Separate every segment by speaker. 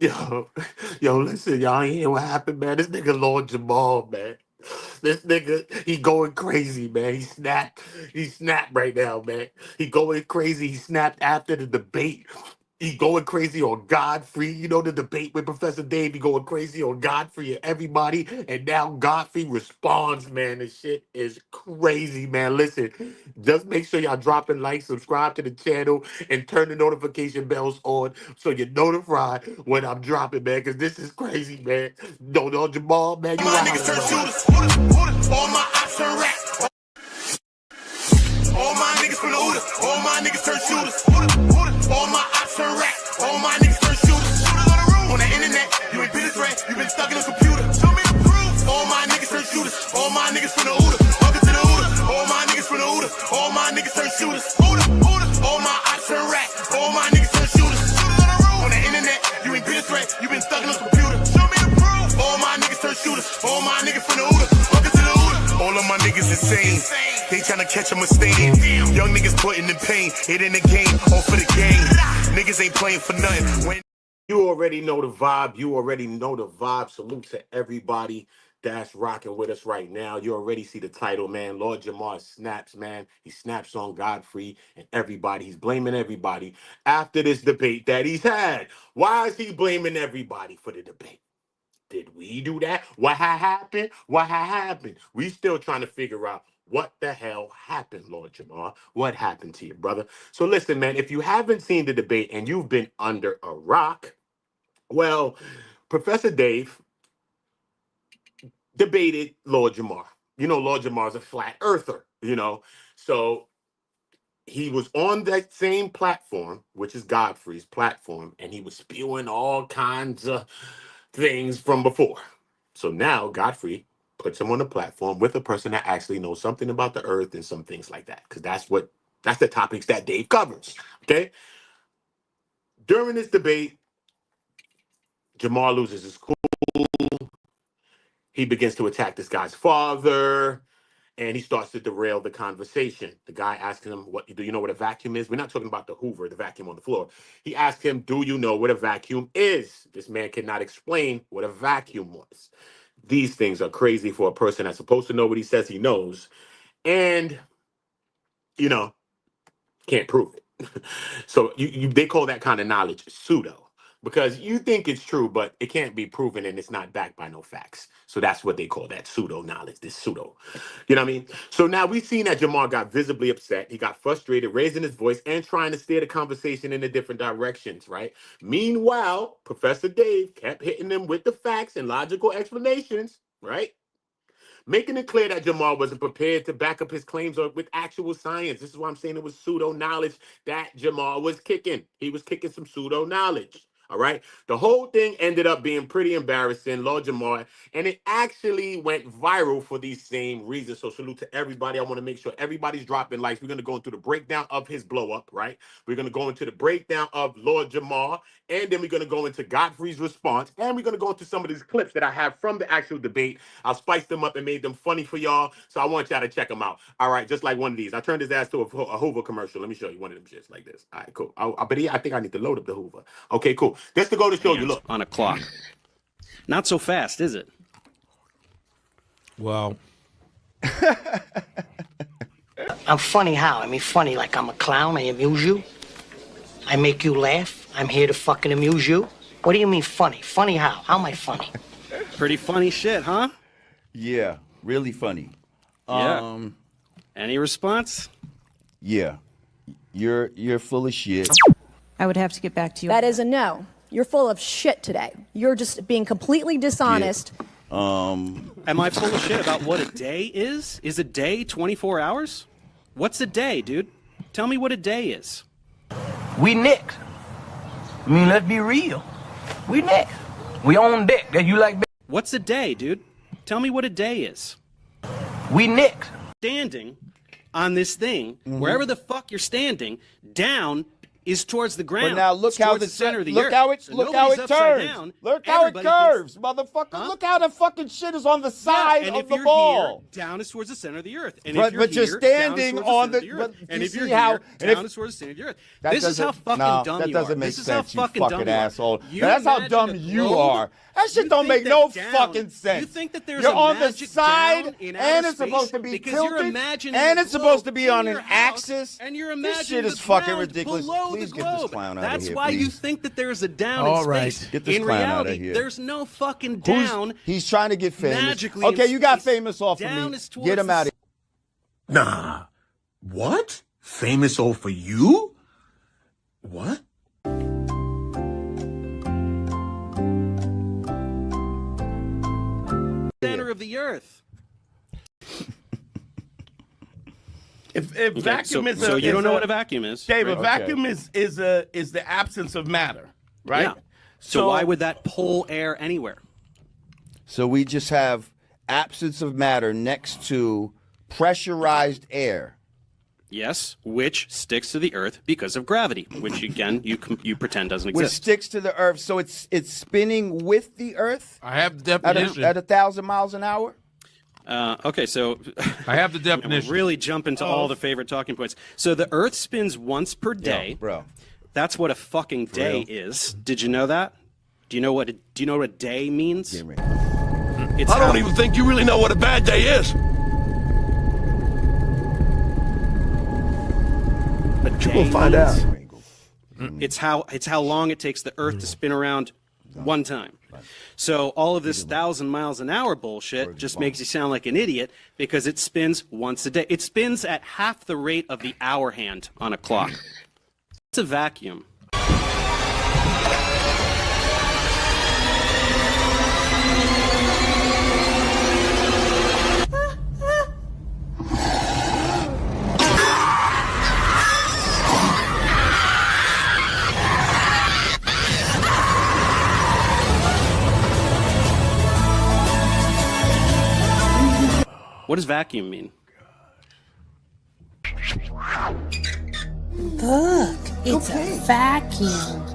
Speaker 1: Yo, yo, listen, y'all ain't hear what happened, man. This nigga Lord Jamar, man. This nigga, he going crazy, man. He snapped right now, man. He going crazy. He snapped after the debate. He going crazy on Godfrey. You know the debate with Professor Dave. He going crazy on Godfrey and everybody. And now Godfrey responds, man. This shit is crazy, man. Listen, just make sure y'all dropping likes, subscribe to the channel, and turn the notification bells on so you're notified when I'm dropping, man. Because this is crazy, man. No, Jamal, man, you
Speaker 2: My
Speaker 1: wild,
Speaker 2: niggas turn
Speaker 1: man.
Speaker 2: shooters. All my ops turn rats. All my niggas from the OOTA. All my niggas turn shooters. All my ops turn rats. All my niggas turn shooters. On the internet, you ain't been a threat. You been stuck in a computer. Show me the proof. All my niggas turn shooters. All my niggas from the OOTA. Welcome to the OOTA. All my niggas from the OOTA. All my niggas turn shooters. All my ops turn rats. All my niggas turn shooters. On the internet, you ain't been a threat. You been stuck in a computer. Show me the proof. All my niggas turn shooters. All my niggas from the OOTA. Welcome to the OOTA. All of my niggas insane. They tryna catch a mistake. Young niggas putting in pain. It in the game, all for the game. Niggas ain't playing for nothing. When
Speaker 1: You already know the vibe. You already know the vibe. Salute to everybody that's rocking with us right now. You already see the title, man. Lord Jamar snaps, man. He snaps on Godfrey and everybody. He's blaming everybody after this debate that he's had. Why is he blaming everybody for the debate? Did we do that? What had happened? What had happened? We still trying to figure out what the hell happened, Lord Jamar. What happened to you, brother? So listen, man, if you haven't seen the debate and you've been under a rock, well, Professor Dave debated Lord Jamar. You know, Lord Jamar's a flat earther, you know. So he was on that same platform, which is Godfrey's platform, and he was spewing all kinds of things from before. So now Godfrey puts him on a platform with a person that actually knows something about the earth and some things like that. Because that's the topics that Dave covers. Okay. During this debate, Jamar loses his cool. He begins to attack this guy's father, and he starts to derail the conversation. The guy asking him, "What do you know what a vacuum is?" We're not talking about the Hoover, the vacuum on the floor. He asked him, "Do you know what a vacuum is?" This man cannot explain what a vacuum was. These things are crazy for a person that's supposed to know what he says he knows, and you know, can't prove it. So they call that kind of knowledge pseudo, because you think it's true, but it can't be proven and it's not backed by no facts. So that's what they call that pseudo knowledge, this pseudo. You know what I mean? So now we've seen that Jamar got visibly upset. He got frustrated, raising his voice and trying to steer the conversation in the different directions, right? Meanwhile, Professor Dave kept hitting them with the facts and logical explanations, right? Making it clear that Jamar wasn't prepared to back up his claims or with actual science. This is why I'm saying it was pseudo knowledge that Jamar was kicking. He was kicking some pseudo knowledge. All right. The whole thing ended up being pretty embarrassing, Lord Jamar, and it actually went viral for these same reasons. So salute to everybody. I want to make sure everybody's dropping likes. We're going to go into the breakdown of his blow up, right? We're going to go into the breakdown of Lord Jamar, and then we're going to go into Godfrey's response, and we're going to go into some of these clips that I have from the actual debate. I'll spice them up and made them funny for y'all, so I want y'all to check them out. All right, just like one of these. I turned his ass to a Hoover commercial. Let me show you one of them shits like this. All right, cool. I think I need to load up the Hoover. Okay, cool. Just to go to show you, look.
Speaker 3: On a clock. Not so fast, is it?
Speaker 4: Well,
Speaker 5: I'm funny how? I mean, funny like I'm a clown. I amuse you. I make you laugh. I'm here to fucking amuse you. What do you mean funny? Funny how? How am I funny?
Speaker 3: Pretty funny shit, huh?
Speaker 6: Yeah, really funny.
Speaker 3: Yeah. Any response?
Speaker 6: Yeah. You're full of shit.
Speaker 7: I would have to get back to you.
Speaker 8: That is a no. You're full of shit today. You're just being completely dishonest.
Speaker 3: Am I full of shit about what a day is? Is a day 24 hours? What's a day, dude? Tell me what a day is.
Speaker 9: We next. I mean, let's be real. We next. We on deck. That you like.
Speaker 3: What's a day, dude? Tell me what a day is.
Speaker 9: We next.
Speaker 3: Standing on this thing, wherever the fuck you're standing, down is towards the ground.
Speaker 6: But now look
Speaker 3: It's
Speaker 6: how
Speaker 3: towards the center of the
Speaker 6: look
Speaker 3: earth.
Speaker 6: how it
Speaker 3: So
Speaker 6: look how
Speaker 3: nobody's
Speaker 6: it
Speaker 3: upside
Speaker 6: turns.
Speaker 3: down.
Speaker 6: Look how it
Speaker 3: Everybody thinks-
Speaker 6: curves, motherfucker.
Speaker 3: Huh?
Speaker 6: Look how the fucking shit is on the
Speaker 3: Yeah,
Speaker 6: side
Speaker 3: and
Speaker 6: of
Speaker 3: if
Speaker 6: the
Speaker 3: you're
Speaker 6: ball.
Speaker 3: Here, down is towards the center of the earth. And
Speaker 6: But-
Speaker 3: if you're
Speaker 6: but you're
Speaker 3: here,
Speaker 6: standing
Speaker 3: down is
Speaker 6: on
Speaker 3: towards
Speaker 6: the-
Speaker 3: center of the earth.
Speaker 6: but
Speaker 3: And
Speaker 6: you
Speaker 3: if you're
Speaker 6: see how-
Speaker 3: here,
Speaker 6: and if-
Speaker 3: down is towards the center of the earth.
Speaker 6: That
Speaker 3: This is how
Speaker 6: doesn't-
Speaker 3: fucking
Speaker 6: no,
Speaker 3: dumb
Speaker 6: that
Speaker 3: you
Speaker 6: doesn't
Speaker 3: are.
Speaker 6: make
Speaker 3: This is
Speaker 6: sense,
Speaker 3: how
Speaker 6: you
Speaker 3: fucking
Speaker 6: fucking
Speaker 3: dumb you are.
Speaker 6: asshole.
Speaker 3: You
Speaker 6: That's how
Speaker 3: imagine
Speaker 6: dumb
Speaker 3: a
Speaker 6: you
Speaker 3: globe.
Speaker 6: are. That shit
Speaker 3: You
Speaker 6: don't
Speaker 3: think
Speaker 6: make no
Speaker 3: that down-
Speaker 6: fucking sense.
Speaker 3: You think that there's
Speaker 6: You're
Speaker 3: a
Speaker 6: on the
Speaker 3: magic
Speaker 6: side,
Speaker 3: down in
Speaker 6: and
Speaker 3: outer
Speaker 6: it's supposed
Speaker 3: space
Speaker 6: to be
Speaker 3: because you're
Speaker 6: tilted,
Speaker 3: imagining
Speaker 6: and
Speaker 3: a
Speaker 6: it's supposed to
Speaker 3: globe
Speaker 6: be
Speaker 3: in
Speaker 6: on
Speaker 3: your
Speaker 6: an
Speaker 3: house,
Speaker 6: axis.
Speaker 3: and you're
Speaker 6: This
Speaker 3: imagining
Speaker 6: shit is
Speaker 3: the
Speaker 6: fucking
Speaker 3: ground
Speaker 6: ridiculous.
Speaker 3: below
Speaker 6: Please
Speaker 3: the
Speaker 6: get this
Speaker 3: globe.
Speaker 6: clown out of
Speaker 3: That's
Speaker 6: here,
Speaker 3: why you
Speaker 6: please.
Speaker 3: think that there's a down
Speaker 4: All
Speaker 3: in
Speaker 4: right.
Speaker 3: space.
Speaker 6: Get this
Speaker 3: in
Speaker 6: clown
Speaker 3: reality,
Speaker 6: out of here.
Speaker 3: there's no fucking down.
Speaker 6: He's trying to get famous.
Speaker 3: Magically
Speaker 6: Okay,
Speaker 3: in
Speaker 6: you got
Speaker 3: space.
Speaker 6: famous off of
Speaker 3: Down
Speaker 6: me.
Speaker 3: is towards
Speaker 6: Get him
Speaker 3: the
Speaker 6: out of here.
Speaker 2: Nah. What? Famous old for you? What?
Speaker 3: Center of the earth.
Speaker 4: If
Speaker 3: Okay,
Speaker 4: vacuum is
Speaker 3: so
Speaker 4: a,
Speaker 3: you don't
Speaker 4: is
Speaker 3: know
Speaker 4: a-
Speaker 3: what a vacuum is.
Speaker 4: Dave, a
Speaker 6: Okay.
Speaker 4: vacuum is the absence of matter, right?
Speaker 3: Yeah. So why would that pull air anywhere?
Speaker 6: So we just have absence of matter next to pressurized air.
Speaker 3: Yes, which sticks to the earth because of gravity, which again you pretend doesn't
Speaker 6: Which
Speaker 3: exist.
Speaker 6: sticks to the earth, so it's spinning with the earth
Speaker 10: I have the
Speaker 6: at
Speaker 10: definition.
Speaker 6: at 1,000 miles an hour.
Speaker 3: Okay, so
Speaker 10: I have the
Speaker 3: we're
Speaker 10: definition.
Speaker 3: really jumping to all the favorite talking points. So the Earth spins once per day.
Speaker 6: Bro.
Speaker 3: That's what a fucking day is. Did you know that? Do you know what a day means?
Speaker 6: Give me.
Speaker 3: It's
Speaker 2: I don't
Speaker 3: how-
Speaker 2: even think you really know what a bad day is.
Speaker 3: a day
Speaker 2: We'll find
Speaker 3: means-
Speaker 2: out.
Speaker 3: It's how long it takes the Earth to spin around one time. So all of this 1,000 miles an hour bullshit just makes you sound like an idiot because it spins once a day. It spins at half the rate of the hour hand on a clock. It's a vacuum. What does vacuum mean?
Speaker 11: Look, it's a vacuum.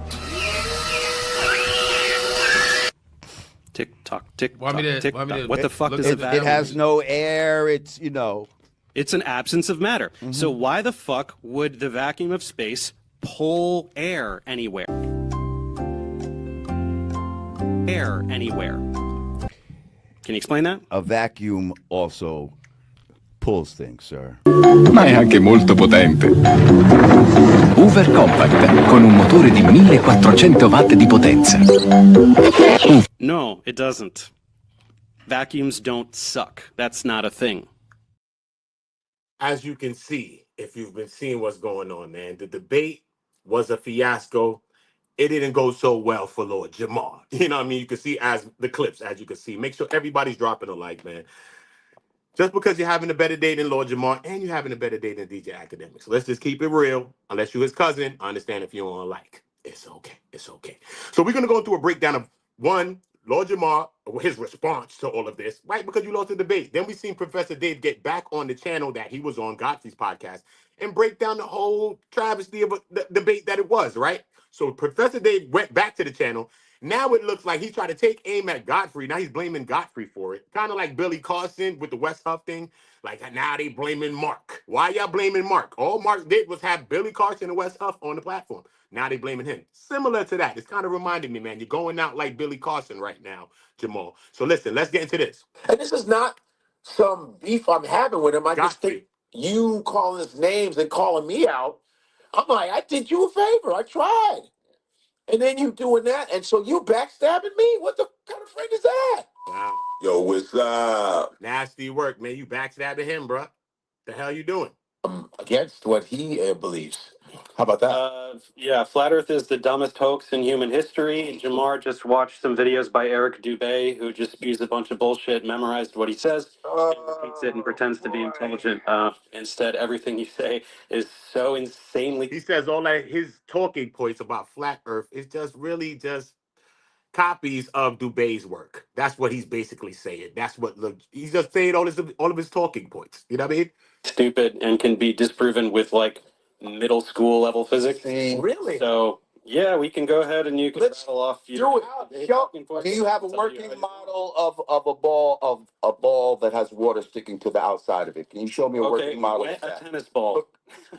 Speaker 3: Tick tock, tick
Speaker 10: Want me
Speaker 3: tock,
Speaker 10: to-
Speaker 3: tick
Speaker 10: want me
Speaker 3: tock.
Speaker 10: to
Speaker 3: What the fuck
Speaker 10: look
Speaker 3: does
Speaker 10: at
Speaker 3: a
Speaker 6: It,
Speaker 3: vacuum
Speaker 6: it has
Speaker 3: mean?
Speaker 6: no air. It's, you know.
Speaker 3: It's an absence of matter. So why the fuck would the vacuum of space pull air anywhere? Air anywhere. Can you explain that?
Speaker 6: A vacuum also pulls things, sir.
Speaker 12: Ma è anche molto potente. Hoover Compact con un motore di 1400 watt di potenza.
Speaker 3: No, it doesn't. Vacuums don't suck. That's not a thing.
Speaker 1: As you can see, if you've been seeing what's going on, man, the debate was a fiasco. It didn't go so well for Lord Jamar. You know what I mean? You can see as the clips, as you can see. Make sure everybody's dropping a like, man. Just because you're having a better day than Lord Jamar and you're having a better day than DJ Academic. So let's just keep it real. Unless you're his cousin, I understand if you don't want to like. It's okay. It's okay. So we're going to go through a breakdown of one, Lord Jamar, his response to all of this, right? Because you lost the debate. Then we seen Professor Dave get back on the channel that he was on, Godfrey's podcast, and break down the whole travesty of the debate that it was, right? So Professor Dave went back to the channel. Now it looks like he tried to take aim at Godfrey. Now he's blaming Godfrey for it. Kind of like Billy Carson with the West Huff thing. Like now they blaming Mark. Why y'all blaming Mark? All Mark did was have Billy Carson and West Huff on the platform. Now they blaming him. Similar to that. It's kind of reminding me, man. You're going out like Billy Carson right now, Jamal. So listen, let's get into this.
Speaker 13: And this is not some beef I'm having with him. I just
Speaker 1: Godfrey.
Speaker 13: think you calling his names and calling me out, I'm like, I did you a favor. I tried. And then you doing that. And so you backstabbing me? What the kind of friend is that?
Speaker 1: Wow.
Speaker 13: Yo, what's up?
Speaker 1: Nasty work, man. You backstabbing him, bro. The hell you doing?
Speaker 13: Against what he believes. How about that?
Speaker 3: Yeah, Flat Earth is the dumbest hoax in human history. Jamar just watched some videos by Eric Dubé, who just spews a bunch of bullshit, memorized what he says, and repeats it and pretends to be intelligent. Instead, everything you say is so insanely...
Speaker 1: He says all that his talking points about flat earth is just really just copies of Dubé's work. That's what he's basically saying. That's what he's just saying all of his talking points. You know what I mean?
Speaker 3: stupid and can be disproven with, like, middle school level physics.
Speaker 13: Really?
Speaker 3: So yeah, we can go ahead and you can rattle off.
Speaker 13: Do you have a working model of a ball that has water sticking to the outside of it? Can you show me a working model of that?
Speaker 3: A tennis ball.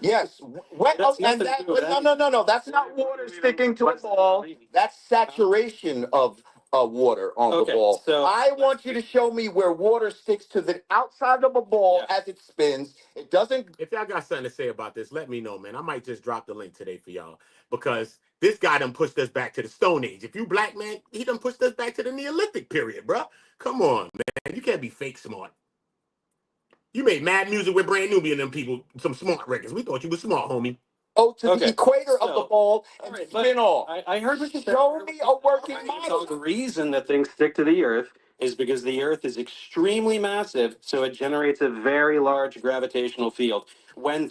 Speaker 13: Yes. Wet,
Speaker 3: That's
Speaker 13: and
Speaker 3: nothing to do with that.
Speaker 13: no. That's not water sticking to a ball. That's saturation of water on the ball.
Speaker 3: So
Speaker 13: I want you to show me where water sticks to the outside of a ball as it spins. It doesn't.
Speaker 1: If y'all got something to say about this, let me know, man. I might just drop the link today for y'all because this guy done pushed us back to the Stone Age. If you black man, he done pushed us back to the Neolithic period, bro. Come on, man. You can't be fake smart. You made mad music with Brand Nubian and them people, some smart records. We thought you was smart, homie.
Speaker 13: To the equator of the ball and spin off.
Speaker 3: I heard what you said.
Speaker 13: Show me a working
Speaker 3: So
Speaker 13: model.
Speaker 3: the reason that things stick to the Earth is because the Earth is extremely massive, so it generates a very large gravitational field. When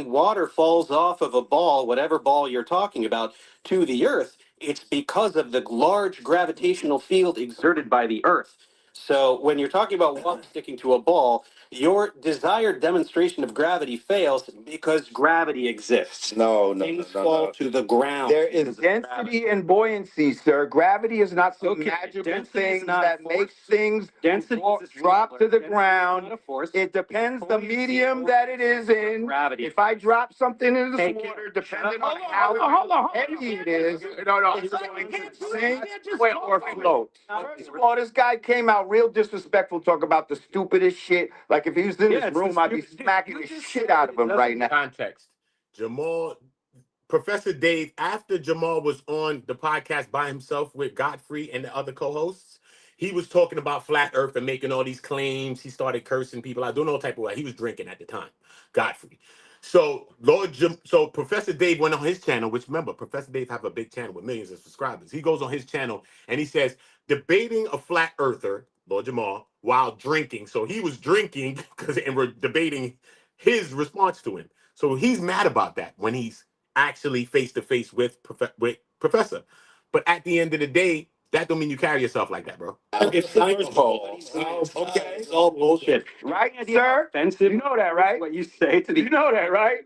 Speaker 3: water falls off of a ball, whatever ball you're talking about, to the Earth, it's because of the large gravitational field exerted by the Earth. So when you're talking about water sticking to a ball, your desired demonstration of gravity fails because gravity exists.
Speaker 13: No.
Speaker 3: Things fall to the ground.
Speaker 13: There is density and buoyancy, sir. Gravity is not some magical thing that makes things drop to the ground. It depends the medium that it is in.
Speaker 3: Gravity.
Speaker 13: If I drop something into the water, depending on how heavy it is, it's going to sink or float. First of all, this guy came out real disrespectful, talk about the stupidest shit. Like if he was in this room, I'd be smacking the shit out of him right now.
Speaker 1: Context. Professor Dave, after Jamal was on the podcast by himself with Godfrey and the other co-hosts, he was talking about flat earth and making all these claims. He started cursing people out, doing all type of way. He was drinking at the time, Godfrey. So Professor Dave went on his channel, which remember, Professor Dave have a big channel with millions of subscribers. He goes on his channel and he says, debating a flat earther, Lord Jamar, while drinking. So he was drinking and we're debating his response to him. So he's mad about that when he's actually face to face with Professor. But at the end of the day, that don't mean you carry yourself like that, bro.
Speaker 3: It's science, okay. It's all bullshit.
Speaker 13: Right, sir?
Speaker 3: Offensive.
Speaker 13: You know that, right?
Speaker 3: What you say to the.
Speaker 13: You know that, right?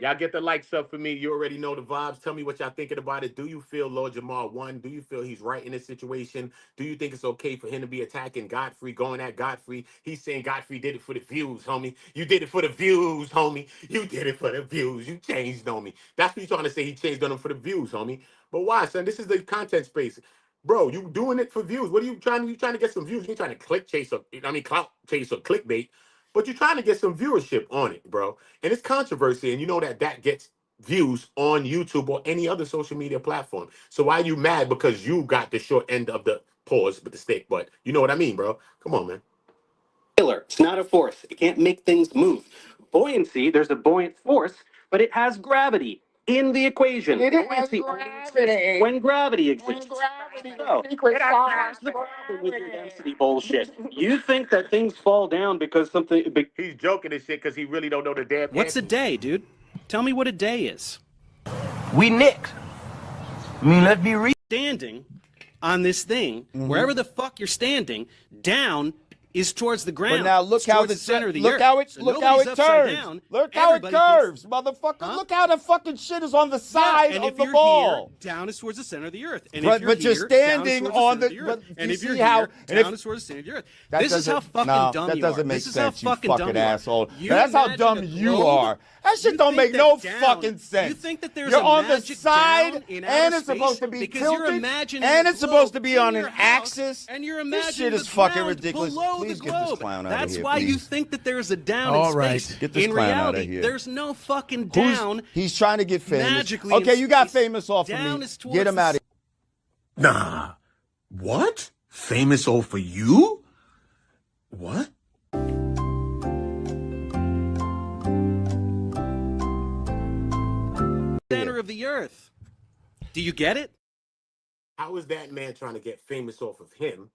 Speaker 1: Y'all get the likes up for me. You already know the vibes. Tell me what y'all thinking about it. Do you feel Lord Jamar won? Do you feel he's right in this situation? Do you think it's okay for him to be attacking Godfrey, going at Godfrey? He's saying Godfrey did it for the views, homie. You did it for the views, homie. You did it for the views. You changed on me. That's what he's trying to say. He changed on him for the views, homie. But why, son? This is the content space. Bro, you doing it for views. What are you trying to get some views? You ain't trying to clout chase or clickbait, but you're trying to get some viewership on it, bro. And it's controversy, and you know that gets views on YouTube or any other social media platform. So why are you mad because you got the short end of the pause with the stick? But you know what I mean, bro. Come on, man.
Speaker 3: It's not a force. It can't make things move. Buoyancy, there's a buoyant force, but it has gravity in the equation.
Speaker 13: It has gravity.
Speaker 3: When gravity exists. So, that's the problem with your density bullshit. You think that things fall down because something.
Speaker 1: He's joking and shit because he really don't know the damn.
Speaker 3: What's a day, dude? Tell me what a day is.
Speaker 9: We next. I mean, let's be real.
Speaker 3: Standing on this thing, wherever the fuck you're standing, down is towards the ground.
Speaker 6: But now look how the
Speaker 3: center of the
Speaker 6: look
Speaker 3: earth.
Speaker 6: how it
Speaker 3: So
Speaker 6: look how it
Speaker 3: nobody's upside
Speaker 6: turns.
Speaker 3: down.
Speaker 6: Look how it
Speaker 3: Everybody
Speaker 6: curves, motherfucker. Look how the fucking shit is on the side
Speaker 3: and
Speaker 6: of
Speaker 3: if
Speaker 6: the
Speaker 3: you're
Speaker 6: ball.
Speaker 3: Here, down is towards the center of the earth. And
Speaker 6: But
Speaker 3: if you're
Speaker 6: you're
Speaker 3: here,
Speaker 6: standing
Speaker 3: down is
Speaker 6: on
Speaker 3: towards
Speaker 6: the.
Speaker 3: center
Speaker 6: But
Speaker 3: of the earth. And
Speaker 6: you
Speaker 3: if you're
Speaker 6: see how?
Speaker 3: here,
Speaker 6: And if,
Speaker 3: down is towards the center of the earth.
Speaker 6: that
Speaker 3: This is how
Speaker 6: doesn't-
Speaker 3: fucking
Speaker 6: no,
Speaker 3: dumb
Speaker 6: that
Speaker 3: you
Speaker 6: doesn't
Speaker 3: are.
Speaker 6: make
Speaker 3: This is
Speaker 6: sense,
Speaker 3: how
Speaker 6: you
Speaker 3: fucking
Speaker 6: fucking
Speaker 3: dumb you are.
Speaker 6: asshole.
Speaker 3: You
Speaker 6: That's how
Speaker 3: imagine
Speaker 6: dumb
Speaker 3: a
Speaker 6: you
Speaker 3: globe.
Speaker 6: are. That shit
Speaker 3: You
Speaker 6: don't
Speaker 3: think
Speaker 6: make no
Speaker 3: that down-
Speaker 6: fucking sense.
Speaker 3: You think that there's
Speaker 6: You're
Speaker 3: a
Speaker 6: on the
Speaker 3: magic
Speaker 6: side,
Speaker 3: down in
Speaker 6: and
Speaker 3: outer
Speaker 6: it's supposed to be
Speaker 3: space because you're
Speaker 6: tilted,
Speaker 3: imagining
Speaker 6: and
Speaker 3: a
Speaker 6: it's supposed to
Speaker 3: globe
Speaker 6: be
Speaker 3: in
Speaker 6: on
Speaker 3: your
Speaker 6: an
Speaker 3: house,
Speaker 6: axis.
Speaker 3: and you're
Speaker 6: This
Speaker 3: imagining
Speaker 6: shit is
Speaker 3: the
Speaker 6: fucking
Speaker 3: ground
Speaker 6: ridiculous.
Speaker 3: below
Speaker 6: Please
Speaker 3: the
Speaker 6: get this
Speaker 3: globe.
Speaker 6: clown out of
Speaker 3: That's
Speaker 6: here,
Speaker 3: why you
Speaker 6: please.
Speaker 3: think that there's a down
Speaker 4: All
Speaker 3: in
Speaker 4: right.
Speaker 3: space.
Speaker 6: Get this
Speaker 3: in
Speaker 6: clown
Speaker 3: reality,
Speaker 6: out of here.
Speaker 3: there's no fucking down.
Speaker 6: He's trying to get famous.
Speaker 3: Magically
Speaker 6: Okay,
Speaker 3: in
Speaker 6: you got
Speaker 3: space.
Speaker 6: famous off of
Speaker 3: Down
Speaker 6: me.
Speaker 3: is towards
Speaker 6: Get him
Speaker 3: the
Speaker 6: out of here.
Speaker 2: Nah. What? Famous all for you? What?
Speaker 3: Center of the earth. Do you get it?
Speaker 1: How is that man trying to get famous off of him,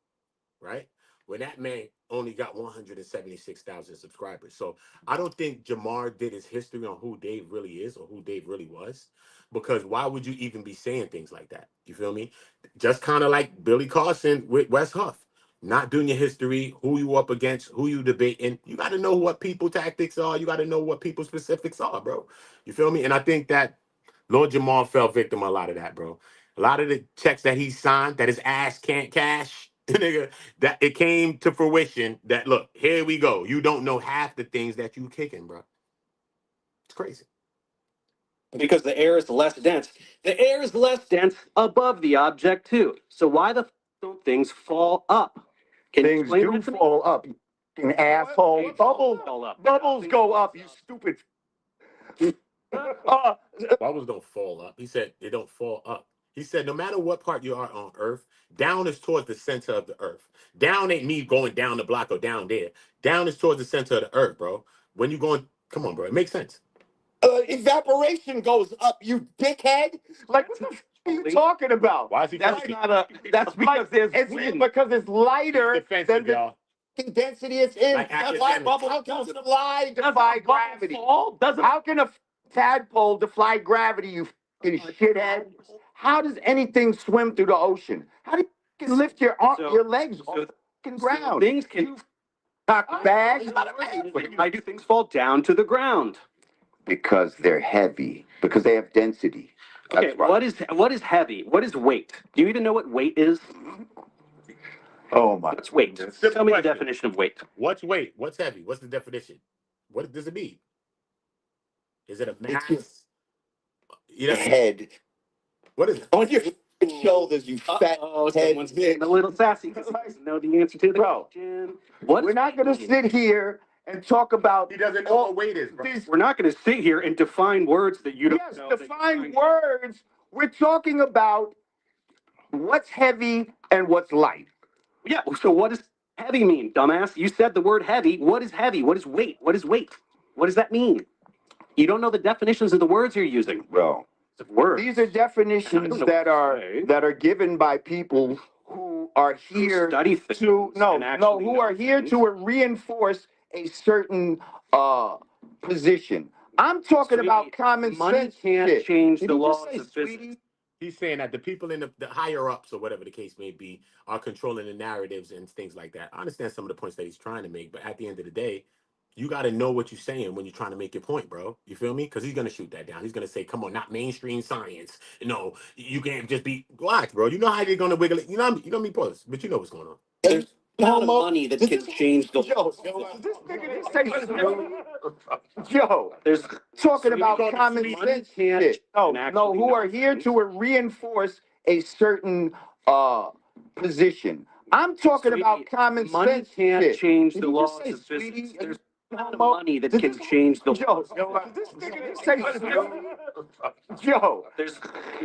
Speaker 1: right? When that man only got 176,000 subscribers. So I don't think Jamar did his history on who Dave really is or who Dave really was. Because why would you even be saying things like that? You feel me? Just kind of like Billy Carson with Wes Huff. not doing your history, who you up against, who you debating. You got to know what people tactics are. You got to know what people specifics are, bro. You feel me? And I think that Lord Jamar fell victim of a lot of that, bro. A lot of the checks that he signed that his ass can't cash, nigga, that it came to fruition that, look, here we go. You don't know half the things that you kicking, bro. It's crazy.
Speaker 3: Because the air is less dense. The air is less dense above the object, too. So why the f don't things fall up? Can you
Speaker 13: Things
Speaker 3: explain
Speaker 13: do
Speaker 3: that to me?
Speaker 13: fall up, you fucking asshole. Bubbles go up, you stupid.
Speaker 1: Bubbles don't fall up. He said they don't fall up. He said no matter what part you are on Earth, down is towards the center of the Earth. Down ain't me going down the block or down there. Down is towards the center of the Earth, bro. When you going, come on, bro. It makes sense.
Speaker 13: Evaporation goes up, you dickhead. Like, what the f are you talking about?
Speaker 1: Why is he
Speaker 13: That's
Speaker 1: talking?
Speaker 13: not a. That's because there's wind. Because it's lighter than the density it's in.
Speaker 1: Like
Speaker 13: That's why
Speaker 1: academics.
Speaker 13: bubbles don't defy gravity. How can a tadpole defy gravity, you fucking shithead? How does anything swim through the ocean? How do you lift your legs off the fucking ground?
Speaker 3: Things can
Speaker 13: Bag?
Speaker 3: Why do things fall down to the ground?
Speaker 13: Because they're heavy. Because they have density.
Speaker 3: Okay, what is heavy? What is weight? Do you even know what weight is?
Speaker 13: Oh my.
Speaker 3: What's weight? Tell me the definition of weight.
Speaker 1: What's weight? What's heavy? What's the definition? What does it mean? Is it a mass?
Speaker 13: Head.
Speaker 1: What is it?
Speaker 13: On your shoulders, you fat head.
Speaker 3: Someone's being a little sassy. Know the answer to the question.
Speaker 13: We're not going to sit here and talk about.
Speaker 1: He doesn't know what weight is, bro.
Speaker 3: We're not going to sit here and define words that you don't know.
Speaker 13: Yes, define words. We're talking about what's heavy and what's light.
Speaker 3: Yeah, so what does heavy mean, dumbass? You said the word heavy. What is heavy? What is weight? What is weight? What does that mean? You don't know the definitions of the words you're using.
Speaker 13: Well,
Speaker 3: words.
Speaker 13: These are definitions that are given by people who are here to who are here to reinforce a certain position. I'm talking about common
Speaker 3: money
Speaker 13: sense.
Speaker 3: can't
Speaker 13: shit.
Speaker 3: change
Speaker 13: Did
Speaker 3: the
Speaker 13: he just
Speaker 3: laws
Speaker 13: say,
Speaker 3: of physics.
Speaker 13: sweetie?
Speaker 1: He's saying that the people in the higher ups or whatever the case may be are controlling the narratives and things like that. I understand some of the points that he's trying to make, but at the end of the day, you got to know what you're saying when you're trying to make your point, bro. You feel me? Because he's going to shoot that down. He's going to say, come on, not mainstream science. No, you can't just be black, bro. You know how they're going to wiggle it. You know what I mean, pause, but you know what's going on.
Speaker 3: There's not money that can change the laws.
Speaker 13: Joe, there's talking about common sense shit. No, who are here to reinforce a certain position. I'm talking about common
Speaker 3: money
Speaker 13: sense
Speaker 3: can't
Speaker 13: shit.
Speaker 3: change
Speaker 13: Did
Speaker 3: the
Speaker 13: you
Speaker 3: laws
Speaker 13: just say,
Speaker 3: of physics.
Speaker 13: sweetie?
Speaker 3: There's not money that can change the laws.
Speaker 13: Joe,
Speaker 3: there's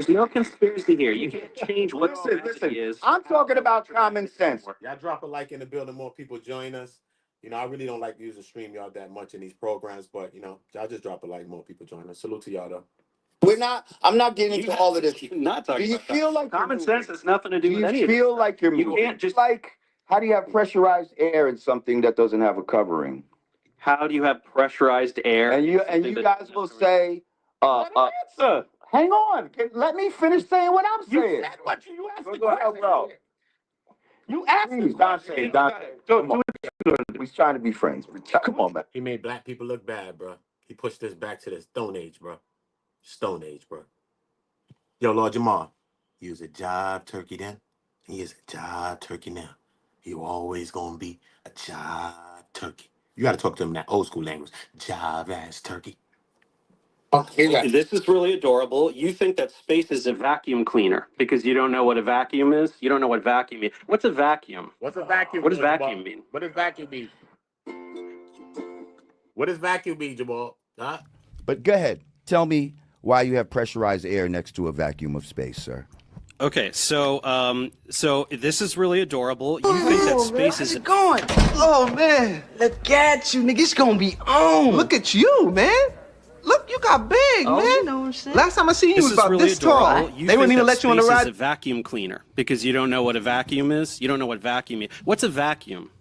Speaker 3: no conspiracy here. You can't change what
Speaker 13: listen.
Speaker 3: is.
Speaker 13: I'm talking about common sense.
Speaker 1: Y'all drop a like in the building, more people join us. You know, I really don't like using StreamYard that much in these programs, but you know, y'all just drop a like, more people join us. Salute to y'all though.
Speaker 13: I'm not getting into all of this.
Speaker 3: Not talking
Speaker 13: Do you
Speaker 3: about
Speaker 13: feel
Speaker 3: that.
Speaker 13: like
Speaker 3: Common sense has nothing to do with any of
Speaker 13: Do you
Speaker 3: this.
Speaker 13: feel like you're moving?
Speaker 3: You can't just
Speaker 13: how do you have pressurized air in something that doesn't have a covering?
Speaker 3: How do you have pressurized air?
Speaker 13: And you guys will say, answer. Hang on. Let me finish saying what I'm saying. You said what you asked the question. You asked me. Dante. We're trying to be friends. Come on, man.
Speaker 1: He made black people look bad, bro. He pushed us back to the Stone Age, bro. Stone Age, bro. Yo, Lord Jamar, he was a job turkey then. He is a job turkey now. He always gonna be a job turkey. You gotta talk to him in that old school language. Job ass turkey.
Speaker 3: This is really adorable. You think that space is a vacuum cleaner because you don't know what a vacuum is? You don't know what vacuum is. What's a vacuum?
Speaker 1: What's a vacuum?
Speaker 3: What does vacuum mean?
Speaker 1: What does vacuum mean? What does vacuum mean, Jamal? Huh?
Speaker 6: But go ahead. Tell me why you have pressurized air next to a vacuum of space, sir.
Speaker 3: Okay, so this is really adorable. You think that space is
Speaker 10: going? Oh man, look at you, nigga. It's gonna be on. Look at you, man. Look, you got big, man.
Speaker 7: You know what I'm saying?
Speaker 10: Last time I seen you was about
Speaker 3: really
Speaker 10: this tall.
Speaker 3: adorable.
Speaker 10: They wouldn't even let you on the
Speaker 3: Space is
Speaker 10: ride.
Speaker 3: a vacuum cleaner because you don't know what a vacuum is. You don't know what vacuum is. What's a vacuum?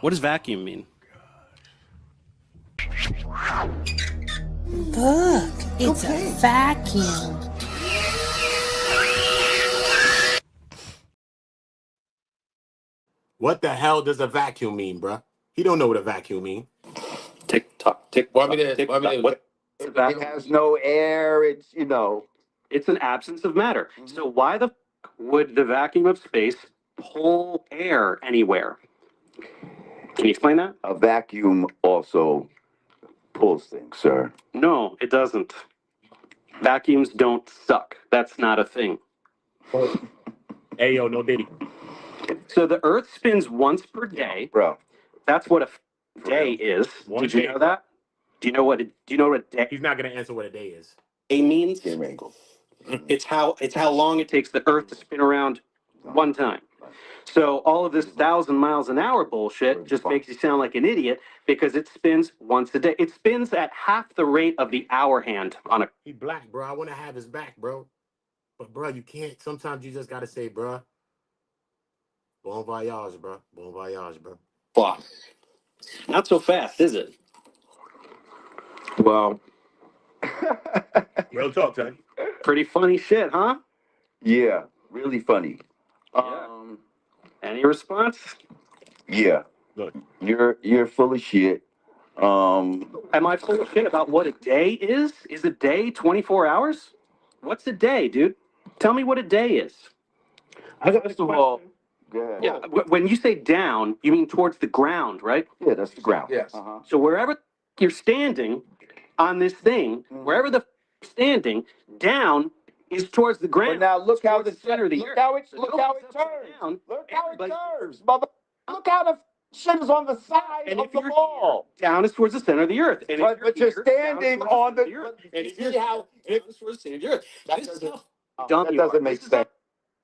Speaker 3: What does vacuum mean?
Speaker 11: Look, it's a vacuum.
Speaker 1: What the hell does a vacuum mean, bruh? He don't know what a vacuum mean.
Speaker 3: Tick tock, tick
Speaker 13: Why
Speaker 3: tock,
Speaker 13: me there?
Speaker 3: tick
Speaker 13: Why me
Speaker 3: tock.
Speaker 13: there?
Speaker 3: What?
Speaker 13: It has no air. It's, you know.
Speaker 3: It's an absence of matter. So why the f- would the vacuum of space pull air anywhere? Can you explain that?
Speaker 13: A vacuum also pulls things, sir.
Speaker 3: No, it doesn't. Vacuums don't suck. That's not a thing.
Speaker 1: Hey, yo, no diddy.
Speaker 3: So the Earth spins once per day.
Speaker 13: Bro.
Speaker 3: That's what a day is.
Speaker 1: One
Speaker 3: Did you
Speaker 1: day.
Speaker 3: know that? Do you know what? Do you know what a day?
Speaker 1: He's not gonna answer what a day is.
Speaker 3: A means?
Speaker 13: Game angle.
Speaker 3: It's how long it takes the Earth to spin around one time. So all of this 1,000 miles an hour bullshit just makes you sound like an idiot because it spins once a day. It spins at half the rate of the hour hand on a.
Speaker 1: He black, bro. I want to have his back, bro. But bro, you can't. Sometimes you just gotta say, bro. Bon voyage, bro. Bon voyage, bro.
Speaker 3: Fuck. Not so fast, is it?
Speaker 13: Well.
Speaker 1: Real talk, son.
Speaker 3: Pretty funny shit, huh?
Speaker 13: Yeah, really funny.
Speaker 3: Any response?
Speaker 13: Yeah.
Speaker 1: Look.
Speaker 13: You're full of shit.
Speaker 3: Am I full of shit about what a day is? Is a day 24 hours? What's a day, dude? Tell me what a day is.
Speaker 13: First of all, go ahead.
Speaker 3: Yeah, when you say down, you mean towards the ground, right?
Speaker 13: Yeah, that's the ground.
Speaker 3: Yes. So wherever you're standing on this thing, wherever the standing, down is towards the ground.
Speaker 13: But now look how the
Speaker 3: center of the
Speaker 13: look
Speaker 3: earth.
Speaker 13: how it
Speaker 3: So
Speaker 13: look
Speaker 3: nobody
Speaker 13: how it
Speaker 3: sits upside
Speaker 13: turns.
Speaker 3: down.
Speaker 13: Look how it
Speaker 3: Everybody-
Speaker 13: curves, mother. Look how the shit is on the side
Speaker 3: And
Speaker 13: of
Speaker 3: if
Speaker 13: the
Speaker 3: you're
Speaker 13: ball.
Speaker 3: down is towards the center of the earth. And if
Speaker 13: But you're
Speaker 3: here,
Speaker 13: standing
Speaker 3: down is
Speaker 13: on
Speaker 3: towards
Speaker 13: the.
Speaker 3: earth.
Speaker 13: And
Speaker 3: And
Speaker 13: you
Speaker 3: if you're
Speaker 13: see how
Speaker 3: down is towards the center of the earth.
Speaker 13: that
Speaker 3: This is
Speaker 13: doesn't
Speaker 3: how dumb
Speaker 13: that
Speaker 3: you are.
Speaker 13: doesn't make
Speaker 3: This is
Speaker 13: sense,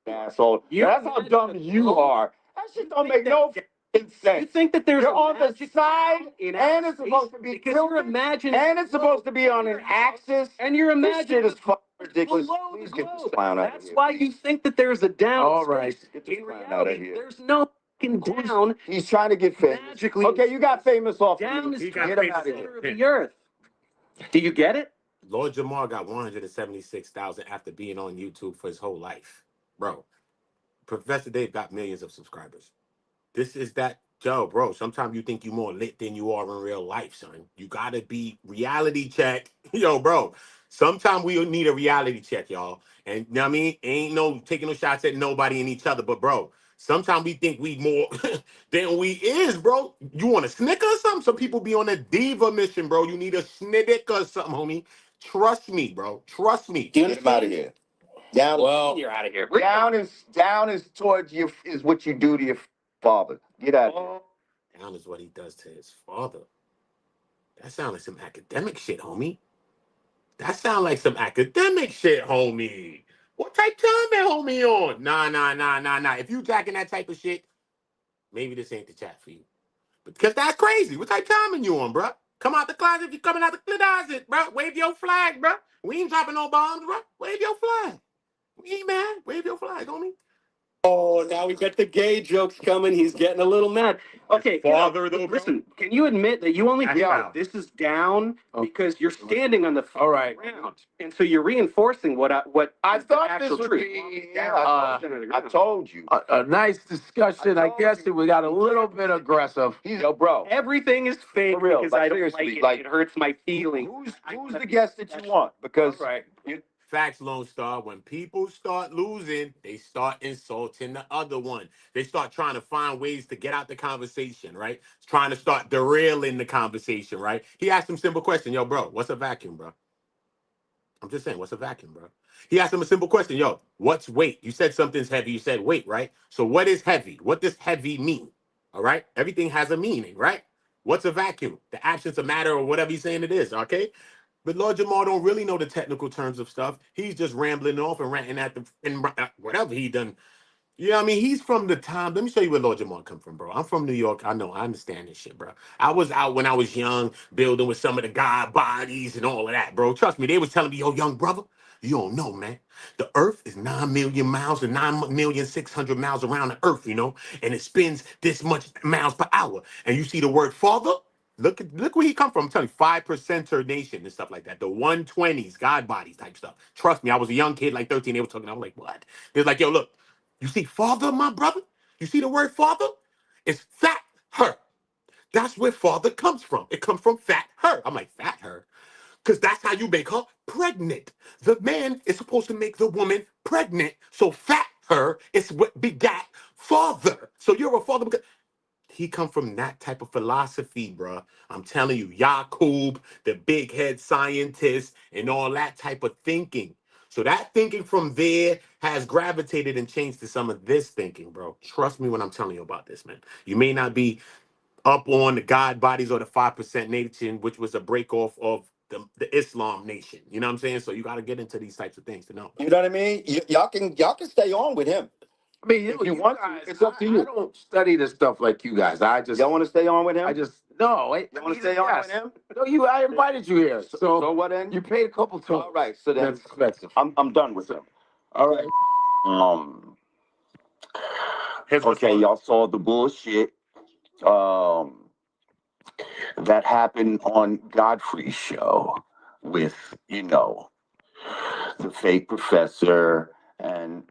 Speaker 13: asshole.
Speaker 3: You
Speaker 13: That's how
Speaker 3: imagine
Speaker 13: dumb
Speaker 3: the
Speaker 13: you
Speaker 3: globe.
Speaker 13: are. That shit don't make no fucking sense.
Speaker 3: You think that there's
Speaker 13: You're
Speaker 3: a
Speaker 13: on the
Speaker 3: magic
Speaker 13: side,
Speaker 3: in
Speaker 13: and
Speaker 3: outer
Speaker 13: it's supposed to
Speaker 3: space
Speaker 13: be
Speaker 3: because you're
Speaker 13: tilted,
Speaker 3: imagining
Speaker 13: and it's
Speaker 3: the
Speaker 13: supposed to be on an
Speaker 3: globe.
Speaker 13: axis.
Speaker 3: And you're
Speaker 13: This
Speaker 3: imagining
Speaker 13: shit is fucking ridiculous.
Speaker 3: below
Speaker 13: Please
Speaker 3: the
Speaker 13: get this
Speaker 3: globe.
Speaker 13: clown out of
Speaker 3: That's
Speaker 13: here.
Speaker 3: why you think that there's a down.
Speaker 13: All
Speaker 3: in
Speaker 13: right,
Speaker 3: space.
Speaker 13: get this
Speaker 3: In
Speaker 13: clown out of
Speaker 3: reality,
Speaker 13: here.
Speaker 3: there's no fucking down.
Speaker 13: He's trying to get famous.
Speaker 3: Magically,
Speaker 13: Okay, you got famous off of
Speaker 3: down
Speaker 13: me.
Speaker 3: is
Speaker 1: He
Speaker 3: towards
Speaker 1: got
Speaker 3: the
Speaker 1: famous
Speaker 13: out of
Speaker 3: center
Speaker 13: here.
Speaker 3: of the earth. Do you get it?
Speaker 1: Lord Jamar got 176,000 after being on YouTube for his whole life, bro. Professor Dave got millions of subscribers. This is that, Joe, bro. Sometimes you think you more lit than you are in real life, son. You gotta be reality check, yo, bro. Sometimes we need a reality check, y'all. And you know what I mean, ain't no taking no shots at nobody and each other, but bro, sometimes we think we more than we is, bro. You want a Snicker or something? Some people be on a diva mission, bro. You need a Snicker or something, homie. Trust me, bro. Trust me.
Speaker 13: Get him out of here. Down.
Speaker 3: Well, you're out of here.
Speaker 13: Down is towards you. Is what you do to your father. Get out of here.
Speaker 1: Down is what he does to his father. That sounds like some academic shit, homie. That sounds like some academic shit, homie. What type time that homie on? Nah. If you jacking that type of shit, maybe this ain't the chat for you. Because that's crazy. What type timing you on, bro? Come out the closet if you coming out the closet, bro. Wave your flag, bro. We ain't dropping no bombs, bro. Wave your flag. We ain't mad. Wave your flag, homie.
Speaker 3: Oh, now we got the gay jokes coming. He's getting a little mad. Okay,
Speaker 1: father, though, bro.
Speaker 3: listen. Can you admit that you only
Speaker 1: That's
Speaker 3: feel
Speaker 1: foul.
Speaker 3: this is down because you're standing on the
Speaker 4: All right.
Speaker 3: ground, and so you're reinforcing what
Speaker 13: I
Speaker 3: is the
Speaker 13: thought
Speaker 3: actual
Speaker 13: this would
Speaker 3: truth.
Speaker 13: be.
Speaker 3: Down,
Speaker 13: I told you.
Speaker 4: A nice discussion. I guess we got a little bit aggressive.
Speaker 13: Yo, bro.
Speaker 3: Everything is fake
Speaker 13: For real,
Speaker 3: because
Speaker 13: like,
Speaker 3: I don't
Speaker 13: seriously,
Speaker 3: like it.
Speaker 13: like,
Speaker 3: It hurts my feelings.
Speaker 13: Who's the guest that you want? Because
Speaker 1: Facts, Lone Star. When people start losing, they start insulting the other one. They start trying to find ways to get out the conversation, right? Trying to start derailing the conversation, right? He asked him a simple question. Yo, bro, what's a vacuum, bro? I'm just saying, what's a vacuum, bro? He asked him a simple question. Yo, what's weight? You said something's heavy. You said weight, right? So what is heavy? What does heavy mean? All right? Everything has a meaning, right? What's a vacuum? The absence of matter or whatever he's saying it is, okay? But Lord Jamar don't really know the technical terms of stuff. He's just rambling off and ranting at the and whatever he done. You know what I mean? He's from the time. Let me show you where Lord Jamar come from, bro. I'm from New York. I know. I understand this shit, bro. I was out when I was young, building with some of the god bodies and all of that, bro. Trust me, they was telling me, yo, young brother, You don't know, man. The Earth is 9 million miles and 9,600,000 miles around the Earth, you know, and it spins this much miles per hour. And you see the word father? Look where he come from. I'm telling you, 5%er nation and stuff like that. The 120s, God bodies type stuff. Trust me, I was a young kid, like 13. They were talking. I was like, what? They was like, yo, look, you see father, my brother? You see the word father? It's fat her. That's where father comes from. It comes from fat her. I'm like, fat her? Because that's how you make her pregnant. The man is supposed to make the woman pregnant. So fat her is what begat father. So you're a father because he come from that type of philosophy, bruh. I'm telling you, Yakub, the big head scientist, and all that type of thinking. So that thinking from there has gravitated and changed to some of this thinking, bro. Trust me when I'm telling you about this, man. You may not be up on the God bodies or the 5% nation, which was a break off of the Islam nation. You know what I'm saying? So you got to get into these types of things to know.
Speaker 13: You know what I mean? Y'all can stay on with him.
Speaker 14: I mean,
Speaker 13: If you want to,
Speaker 14: guys,
Speaker 13: it's up to you.
Speaker 14: I don't study this stuff like you guys.
Speaker 13: Y'all want to stay on with him?
Speaker 14: No.
Speaker 13: You want to stay on with him?
Speaker 14: No, I invited you here.
Speaker 13: So what then?
Speaker 14: You paid a couple times.
Speaker 13: All right. So then
Speaker 14: That's expensive.
Speaker 13: I'm done with him.
Speaker 14: All right.
Speaker 13: Okay, y'all saw the bullshit that happened on Godfrey's show with, the fake professor. And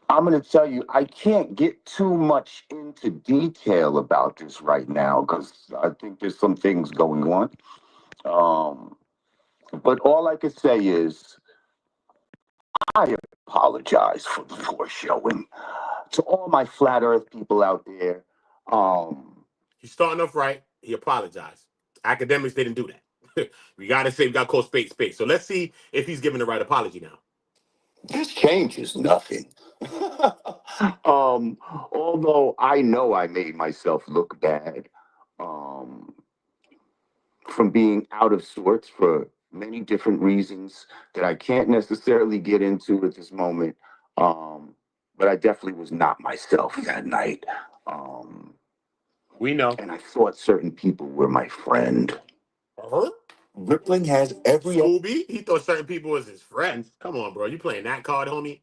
Speaker 13: I'm going to tell you, I can't get too much into detail about this right now because I think there's some things going on. But all I can say is I apologize for the poor showing. To all my flat earth people out there,
Speaker 1: He's starting off right. He apologized. Academics didn't do that. We got to say we got to call spade spade. So let's see if he's giving the right apology now.
Speaker 13: this changes nothing. Although I know I made myself look bad from being out of sorts for many different reasons that I can't necessarily get into at this moment. But I definitely was not myself that night.
Speaker 1: We know.
Speaker 13: And I thought certain people were my friend.
Speaker 1: Rippling has every Scooby. He thought certain people was his friends. Come on, bro. You playing that card, homie?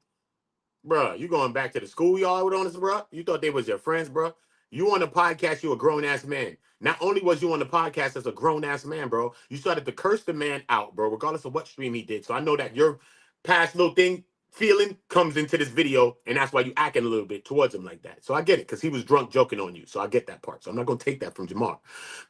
Speaker 1: Bro, you going back to the schoolyard with on this, bro? You thought they was your friends, bro? You on the podcast, you a grown-ass man. Not only was you on the podcast as a grown-ass man, bro, you started to curse the man out, bro, regardless of what stream he did. So I know that your past little thing feeling comes into this video, and that's why you acting a little bit towards him like that. So I get it, because he was drunk joking on you. So I get that part. So I'm not going to take that from Jamar.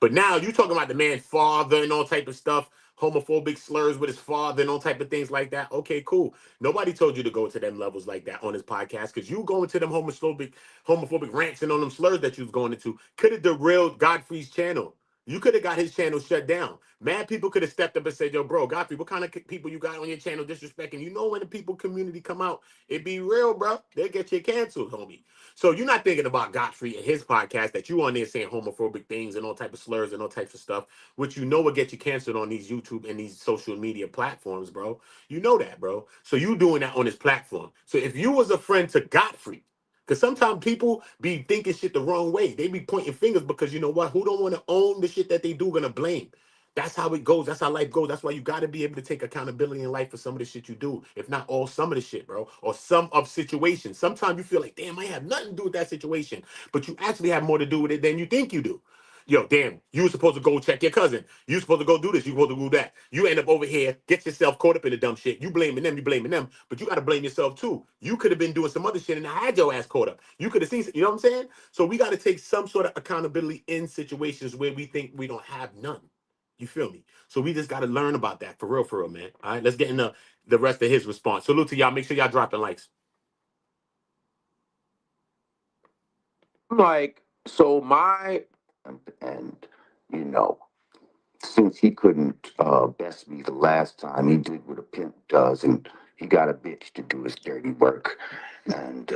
Speaker 1: But now you talking about the man's father and all type of stuff, homophobic slurs with his father and all type of things like that. Okay, cool. Nobody told you to go to them levels like that on his podcast because you going to them homophobic rants and on them slurs that you was going into could have derailed Godfrey's channel. You could have got his channel shut down. Mad people could have stepped up and said, yo, bro, Godfrey, what kind of people you got on your channel disrespecting? You know when the people community come out, it be real, bro. They'll get you canceled, homie. So you're not thinking about Godfrey and his podcast that you on there saying homophobic things and all type of slurs and all types of stuff, which you know will get you canceled on these YouTube and these social media platforms, bro. You know that, bro. So you doing that on his platform. So if you was a friend to Godfrey, because sometimes people be thinking shit the wrong way. They be pointing fingers because you know what? Who don't want to own the shit that they do gonna blame? That's how it goes. That's how life goes. That's why you got to be able to take accountability in life for some of the shit you do. If not all, some of the shit, bro. Or some of situations. Sometimes you feel like, damn, I have nothing to do with that situation. But you actually have more to do with it than you think you do. Yo, damn, you were supposed to go check your cousin. You were supposed to go do this. You were supposed to do that. You end up over here, get yourself caught up in the dumb shit. You blaming them, but you got to blame yourself too. You could have been doing some other shit and I had your ass caught up. You could have seen, you know what I'm saying? So we got to take some sort of accountability in situations where we think we don't have none. You feel me? So we just got to learn about that for real, man. All right, let's get into the rest of his response. Salute to y'all. Make sure y'all dropping likes.
Speaker 13: And since he couldn't best me the last time, he did what a pimp does, and he got a bitch to do his dirty work. And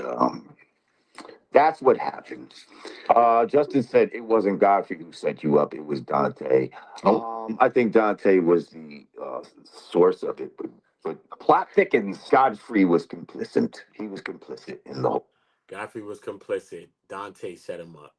Speaker 13: that's what happened. Justin said it wasn't Godfrey who set you up, it was Dante. I think Dante was the source of it, but plot thickens. Godfrey was complicit. He was complicit in the whole.
Speaker 1: Godfrey was complicit. Dante set him up.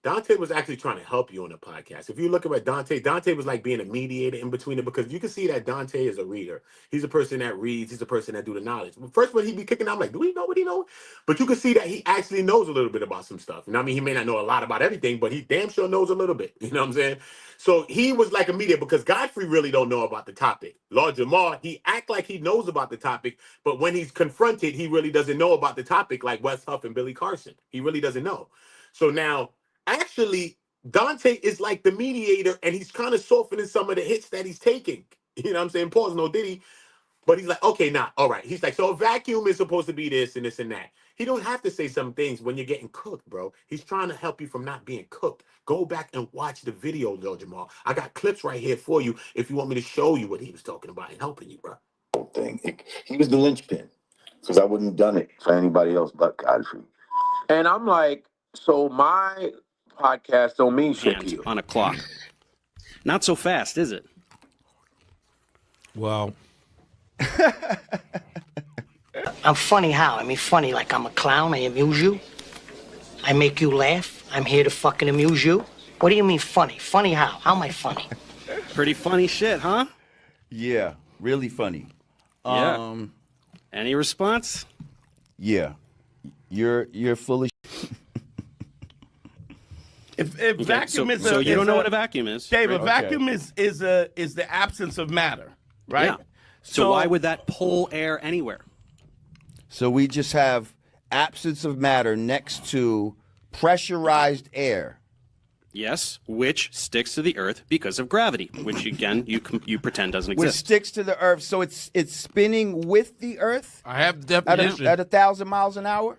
Speaker 1: Dante was actually trying to help you on the podcast. If you look at Dante was like being a mediator in between it, because you can see that Dante is a reader. He's a person that reads. He's a person that do the knowledge. First, when he be kicking, I'm like, do we know what he knows? But you can see that he actually knows a little bit about some stuff. You know what I mean? He may not know a lot about everything, but he damn sure knows a little bit. You know what I'm saying? So he was like a mediator because Godfrey really don't know about the topic. Lord Jamar, he act like he knows about the topic, but when he's confronted, he really doesn't know about the topic like Wes Huff and Billy Carson. He really doesn't know. So now, actually, Dante is like the mediator, and he's kind of softening some of the hits that he's taking. You know what I'm saying? Pause, no Diddy. But he's like, okay, nah, all right. He's like, so a vacuum is supposed to be this and this and that. He don't have to say some things when you're getting cooked, bro. He's trying to help you from not being cooked. Go back and watch the video, Lord Jamar. I got clips right here for you if you want me to show you what he was talking about and helping you, bro.
Speaker 14: Thing. He was the linchpin, because I wouldn't have done it for anybody else but Godfrey. And I'm like, so my podcast don't mean shit to you.
Speaker 3: On a clock. Not so fast, is it?
Speaker 4: Well,
Speaker 5: I'm funny how? I mean, funny like I'm a clown. I amuse you. I make you laugh. I'm here to fucking amuse you. What do you mean funny? Funny how? How am I funny?
Speaker 3: Pretty funny shit, huh?
Speaker 6: Yeah, really funny.
Speaker 3: Yeah. Any response?
Speaker 6: Yeah, you're full of.
Speaker 4: if
Speaker 3: Okay,
Speaker 4: vacuum is a,
Speaker 3: so you don't know what a
Speaker 4: a
Speaker 3: vacuum is,
Speaker 4: Dave,
Speaker 3: right?
Speaker 4: a vacuum is the absence of matter, right?
Speaker 3: Yeah. So why would that pull air anywhere?
Speaker 6: So we just have absence of matter next to pressurized air.
Speaker 3: Yes, which sticks to the earth because of gravity, which again you pretend doesn't
Speaker 6: Which
Speaker 3: exist.
Speaker 6: sticks to the earth, so it's spinning with the earth.
Speaker 4: I have the definition
Speaker 6: at 1,000 miles an hour.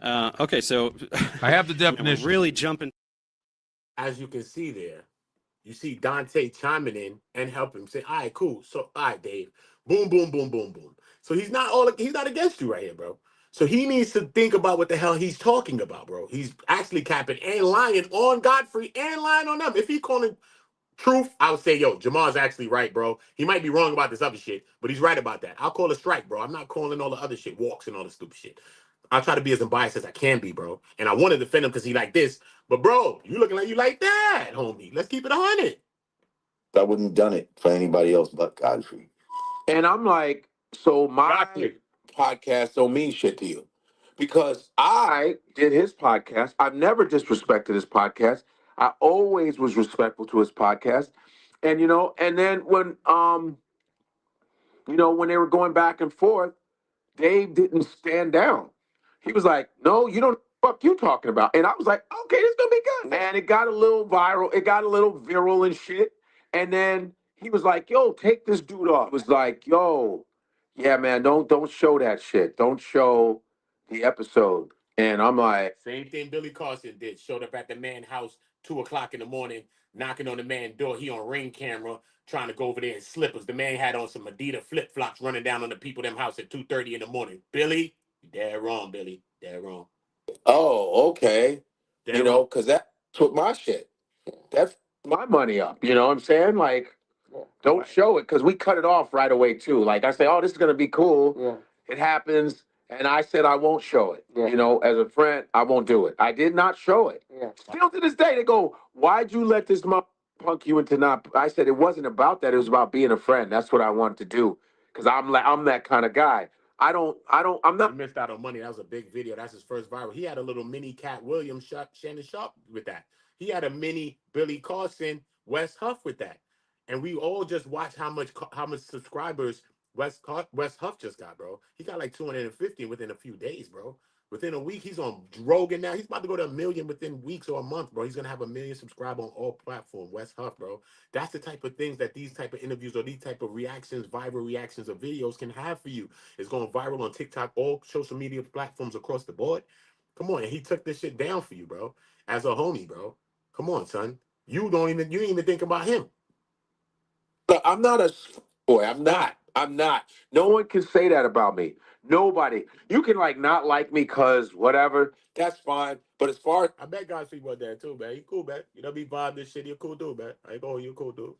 Speaker 3: Okay, so
Speaker 4: I have the definition.
Speaker 3: Really jumping.
Speaker 1: As you can see there, you see Dante chiming in and helping him say, all right, cool. So, all right, Dave. Boom, boom, boom, boom, boom. So he's not against you right here, bro. So he needs to think about what the hell he's talking about, bro. He's actually capping and lying on Godfrey and lying on them. If he calling truth, I would say, yo, Jamar's actually right, bro. He might be wrong about this other shit, but he's right about that. I'll call a strike, bro. I'm not calling all the other shit, walks and all the stupid shit. I'll try to be as unbiased as I can be, bro. And I want to defend him because he like this. But, bro, you looking like you like that, homie. Let's keep it 100.
Speaker 14: I wouldn't have done it for anybody else but Godfrey. And I'm like, so my podcast don't mean shit to you. Because I did his podcast. I've never disrespected his podcast. I always was respectful to his podcast. And, and then when, when they were going back and forth, Dave didn't stand down. He was like, no, you don't fuck you talking about. And I was like, okay, this is gonna be good. And it got a little viral, it got a little viral and shit. And then he was like, yo, take this dude off. It was like, yo, yeah, man, don't show that shit. Don't show the episode. And I'm like,
Speaker 1: same thing Billy Carson did. Showed up at the man house 2 o'clock in the morning, knocking on the man's door. He on Ring camera, trying to go over there in slippers. The man had on some Adidas flip-flops running down on the people them house at 2:30 in the morning. Billy, you dead wrong, Billy. Dead wrong.
Speaker 14: oh, okay.
Speaker 1: Dead
Speaker 14: Because that's what my shit. That's my money up. You know what I'm saying? Like, don't show it, because we cut it off right away too. Like I say, oh, this is gonna be cool. Yeah. It happens, and I said I won't show it. Yeah. As a friend, I won't do it. I did not show it. Yeah. Still to this day, they go, "Why'd you let this punk you into not?" I said it wasn't about that. It was about being a friend. That's what I wanted to do, because I'm that kind of guy. I'm not.
Speaker 1: He missed out on money. That was a big video. That's his first viral. He had a little mini Cat Williams, Shannon Sharp with that. He had a mini Billy Carson, Wes Huff with that. And we all just watched how much subscribers Wes Huff just got, bro. He got like 250 within a few days, bro. Within a week, he's on Rogan now. He's about to go to 1 million within weeks or a month, bro. He's gonna have 1 million subscribers on all platforms. Wes Huff, bro. That's the type of things that these type of interviews or these type of reactions, viral reactions of videos can have for you. It's going viral on TikTok, all social media platforms across the board. Come on, and he took this shit down for you, bro. As a homie, bro. Come on, son. You didn't even think about him.
Speaker 14: But I'm not a boy. I'm not. No one can say that about me. Nobody. You can not like me because whatever. That's fine. But as far as
Speaker 1: I bet Godfrey was there too, man. He cool, man. Be vibe this shit. He a cool dude, man. I ain't going, you cool dude.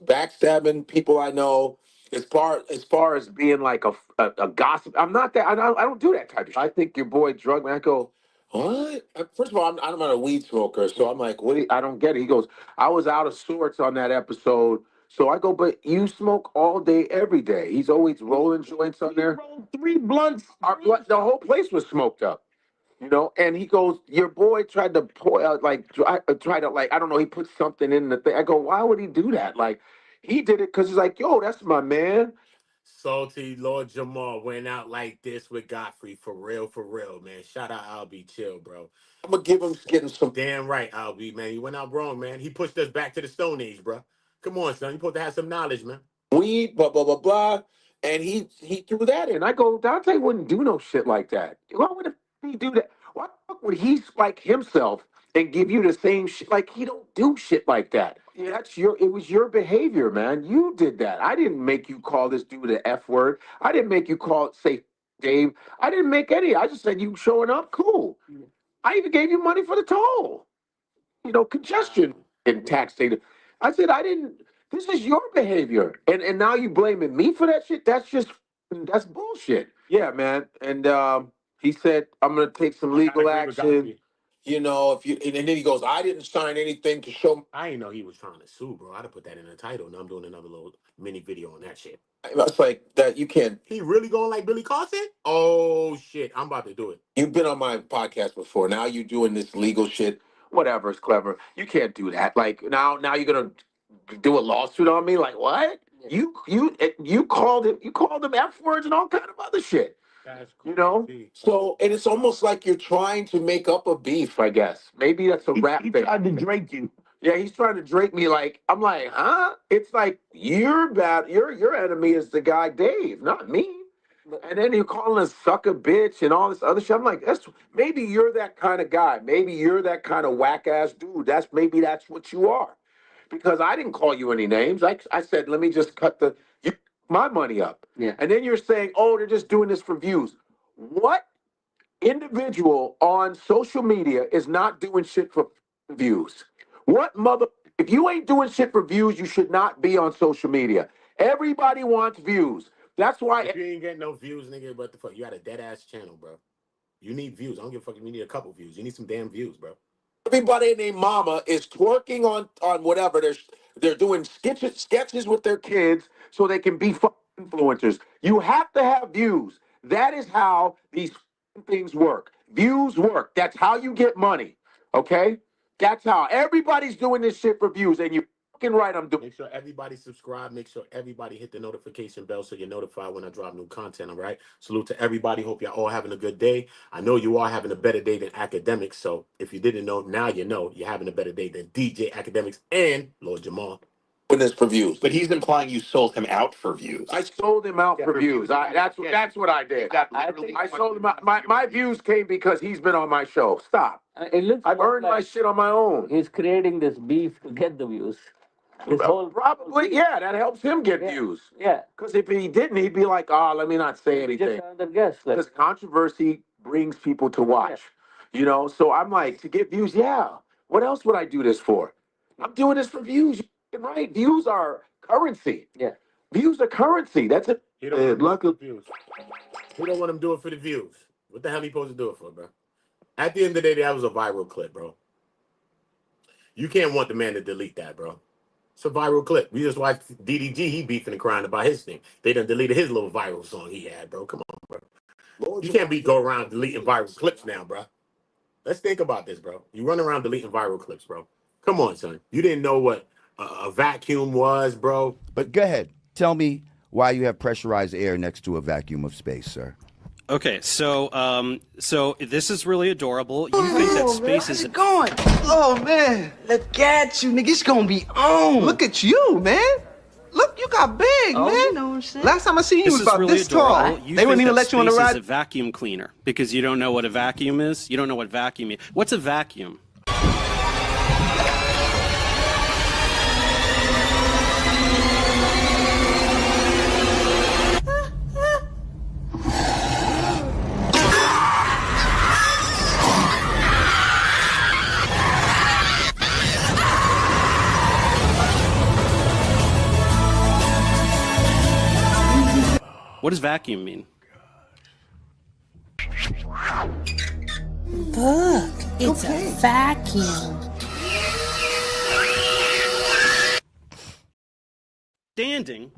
Speaker 14: backstabbing people I know, as far as being like a gossip, I'm not that. I don't do that type of shit. I think your boy drug man. I go, what? First of all, I'm not a weed smoker, so I'm like, what? I don't get it. He goes, I was out of sorts on that episode. So I go, but you smoke all day, every day. He's always rolling joints on there.
Speaker 4: Rolled 3 blunts.
Speaker 14: The whole place was smoked up, you know. And he goes, your boy tried to pour out, try to I don't know. He put something in the thing. I go, why would he do that? Like, he did it because he's like, yo, that's my man.
Speaker 1: Salty Lord Jamar went out like this with Godfrey for real, man. Shout out Albie, chill, bro.
Speaker 14: I'm gonna give him getting some.
Speaker 1: Damn right, Albie, man. He went out wrong, man. He pushed us back to the Stone Age, bro. Come on, son. You supposed to have some knowledge, man.
Speaker 14: Weed, blah blah blah blah, and he threw that in. I go, Dante wouldn't do no shit like that. Why would he do that? Why the fuck would he spike himself and give you the same shit? Like, he don't do shit like that. Yeah, it was your behavior, man. You did that. I didn't make you call this dude the F word. I didn't make you say Dave. I didn't make any. I just said you showing up, cool. I even gave you money for the toll. You know, congestion and tax data. I said, this is your behavior. And now you blaming me for that shit? That's bullshit. Yeah, man. And he said, I'm going to take some legal action. You know, and then he goes, I didn't sign anything to show.
Speaker 1: I didn't know he was trying to sue, bro. I'd have put that in the title. Now I'm doing another little mini video on that shit.
Speaker 14: It's like that. You can't.
Speaker 1: He really going like Billy Carson? Oh, shit. I'm about to do it.
Speaker 14: You've been on my podcast before. Now you're doing this legal shit. Whatever, it's clever. You can't do that. Like, now you're going to do a lawsuit on me? Like, what? You called him F words and all kind of other shit.
Speaker 1: That's
Speaker 14: you know, so and it's almost like you're trying to make up a beef. I guess maybe that's a rap thing. He
Speaker 4: tried to Drake you.
Speaker 14: Yeah, he's trying to Drake me. Like, I'm like, huh? It's like you're bad. Your enemy is the guy Dave, not me. And then you're calling us sucker bitch and all this other shit. I'm like, maybe you're that kind of guy. Maybe you're that kind of whack ass dude. That's what you are. Because I didn't call you any names. I said, let me just cut my money up.
Speaker 5: Yeah.
Speaker 14: And then you're saying, oh, they're just doing this for views. What individual on social media is not doing shit for views? If you ain't doing shit for views, you should not be on social media. Everybody wants views. That's why.
Speaker 1: If you ain't getting no views, nigga, what the fuck? You got a dead ass channel, bro. You need views. I don't give a fuck if you need a couple views. You need some damn views, bro.
Speaker 14: Everybody named Mama is twerking on whatever. They're doing sketches with their kids so they can be influencers. You have to have views. That is how these things work. Views work. That's how you get money. Okay? That's how everybody's doing this shit for views, and you're fucking right. I'm doing.
Speaker 1: Make sure everybody subscribe. Make sure everybody hit the notification bell so you're notified when I drop new content. All right. Salute to everybody. Hope y'all all having a good day. I know you are having a better day than academics. So if you didn't know, now you know you're having a better day than DJ Academics and Lord Jamar.
Speaker 14: This for views,
Speaker 15: but he's implying you sold him out for views.
Speaker 14: I sold him out for views. That's what I did. I sold him out. My views came because he's been on my show. Stop. I've earned my shit on my own.
Speaker 5: He's creating this beef to get the views.
Speaker 14: Probably, yeah, that helps him get views.
Speaker 5: Yeah.
Speaker 14: Because if he didn't, he'd be like, oh, let me not say anything.
Speaker 5: Just another guess.
Speaker 14: Because controversy brings people to watch. Yeah. You know, so I'm like, to get views, yeah. What else would I do this for? I'm doing this for views. You're right. Views are currency.
Speaker 5: Yeah.
Speaker 14: Views are currency. That's it.
Speaker 1: He don't want to views. He don't want him to do it for the views. What the hell he supposed to do it for, bro? At the end of the day, that was a viral clip, bro. You can't want the man to delete that, bro. It's a viral clip. We just watched DDG, he beefing and crying about his thing. They done deleted his little viral song he had, bro. Come on, bro. You can't go around deleting viral clips now, bro. Let's think about this, bro. You run around deleting viral clips, bro. Come on, son. You didn't know what a vacuum was, bro.
Speaker 6: But go ahead. Tell me why you have pressurized air next to a vacuum of space, sir.
Speaker 3: Okay, so this is really adorable. You think that space is
Speaker 10: going? Oh man, look at you, nigga. It's gonna be on. Look at you, man. Look, you got big, man.
Speaker 5: You know what I'm saying?
Speaker 10: Last time I seen you was about
Speaker 3: really
Speaker 10: this tall.
Speaker 3: You
Speaker 10: they wouldn't even let you on the
Speaker 3: space
Speaker 10: ride.
Speaker 3: is a vacuum cleaner because you don't know what a vacuum is. You don't know what vacuum is. What's a vacuum? What does vacuum mean?
Speaker 11: Look, it's a vacuum.
Speaker 3: Standing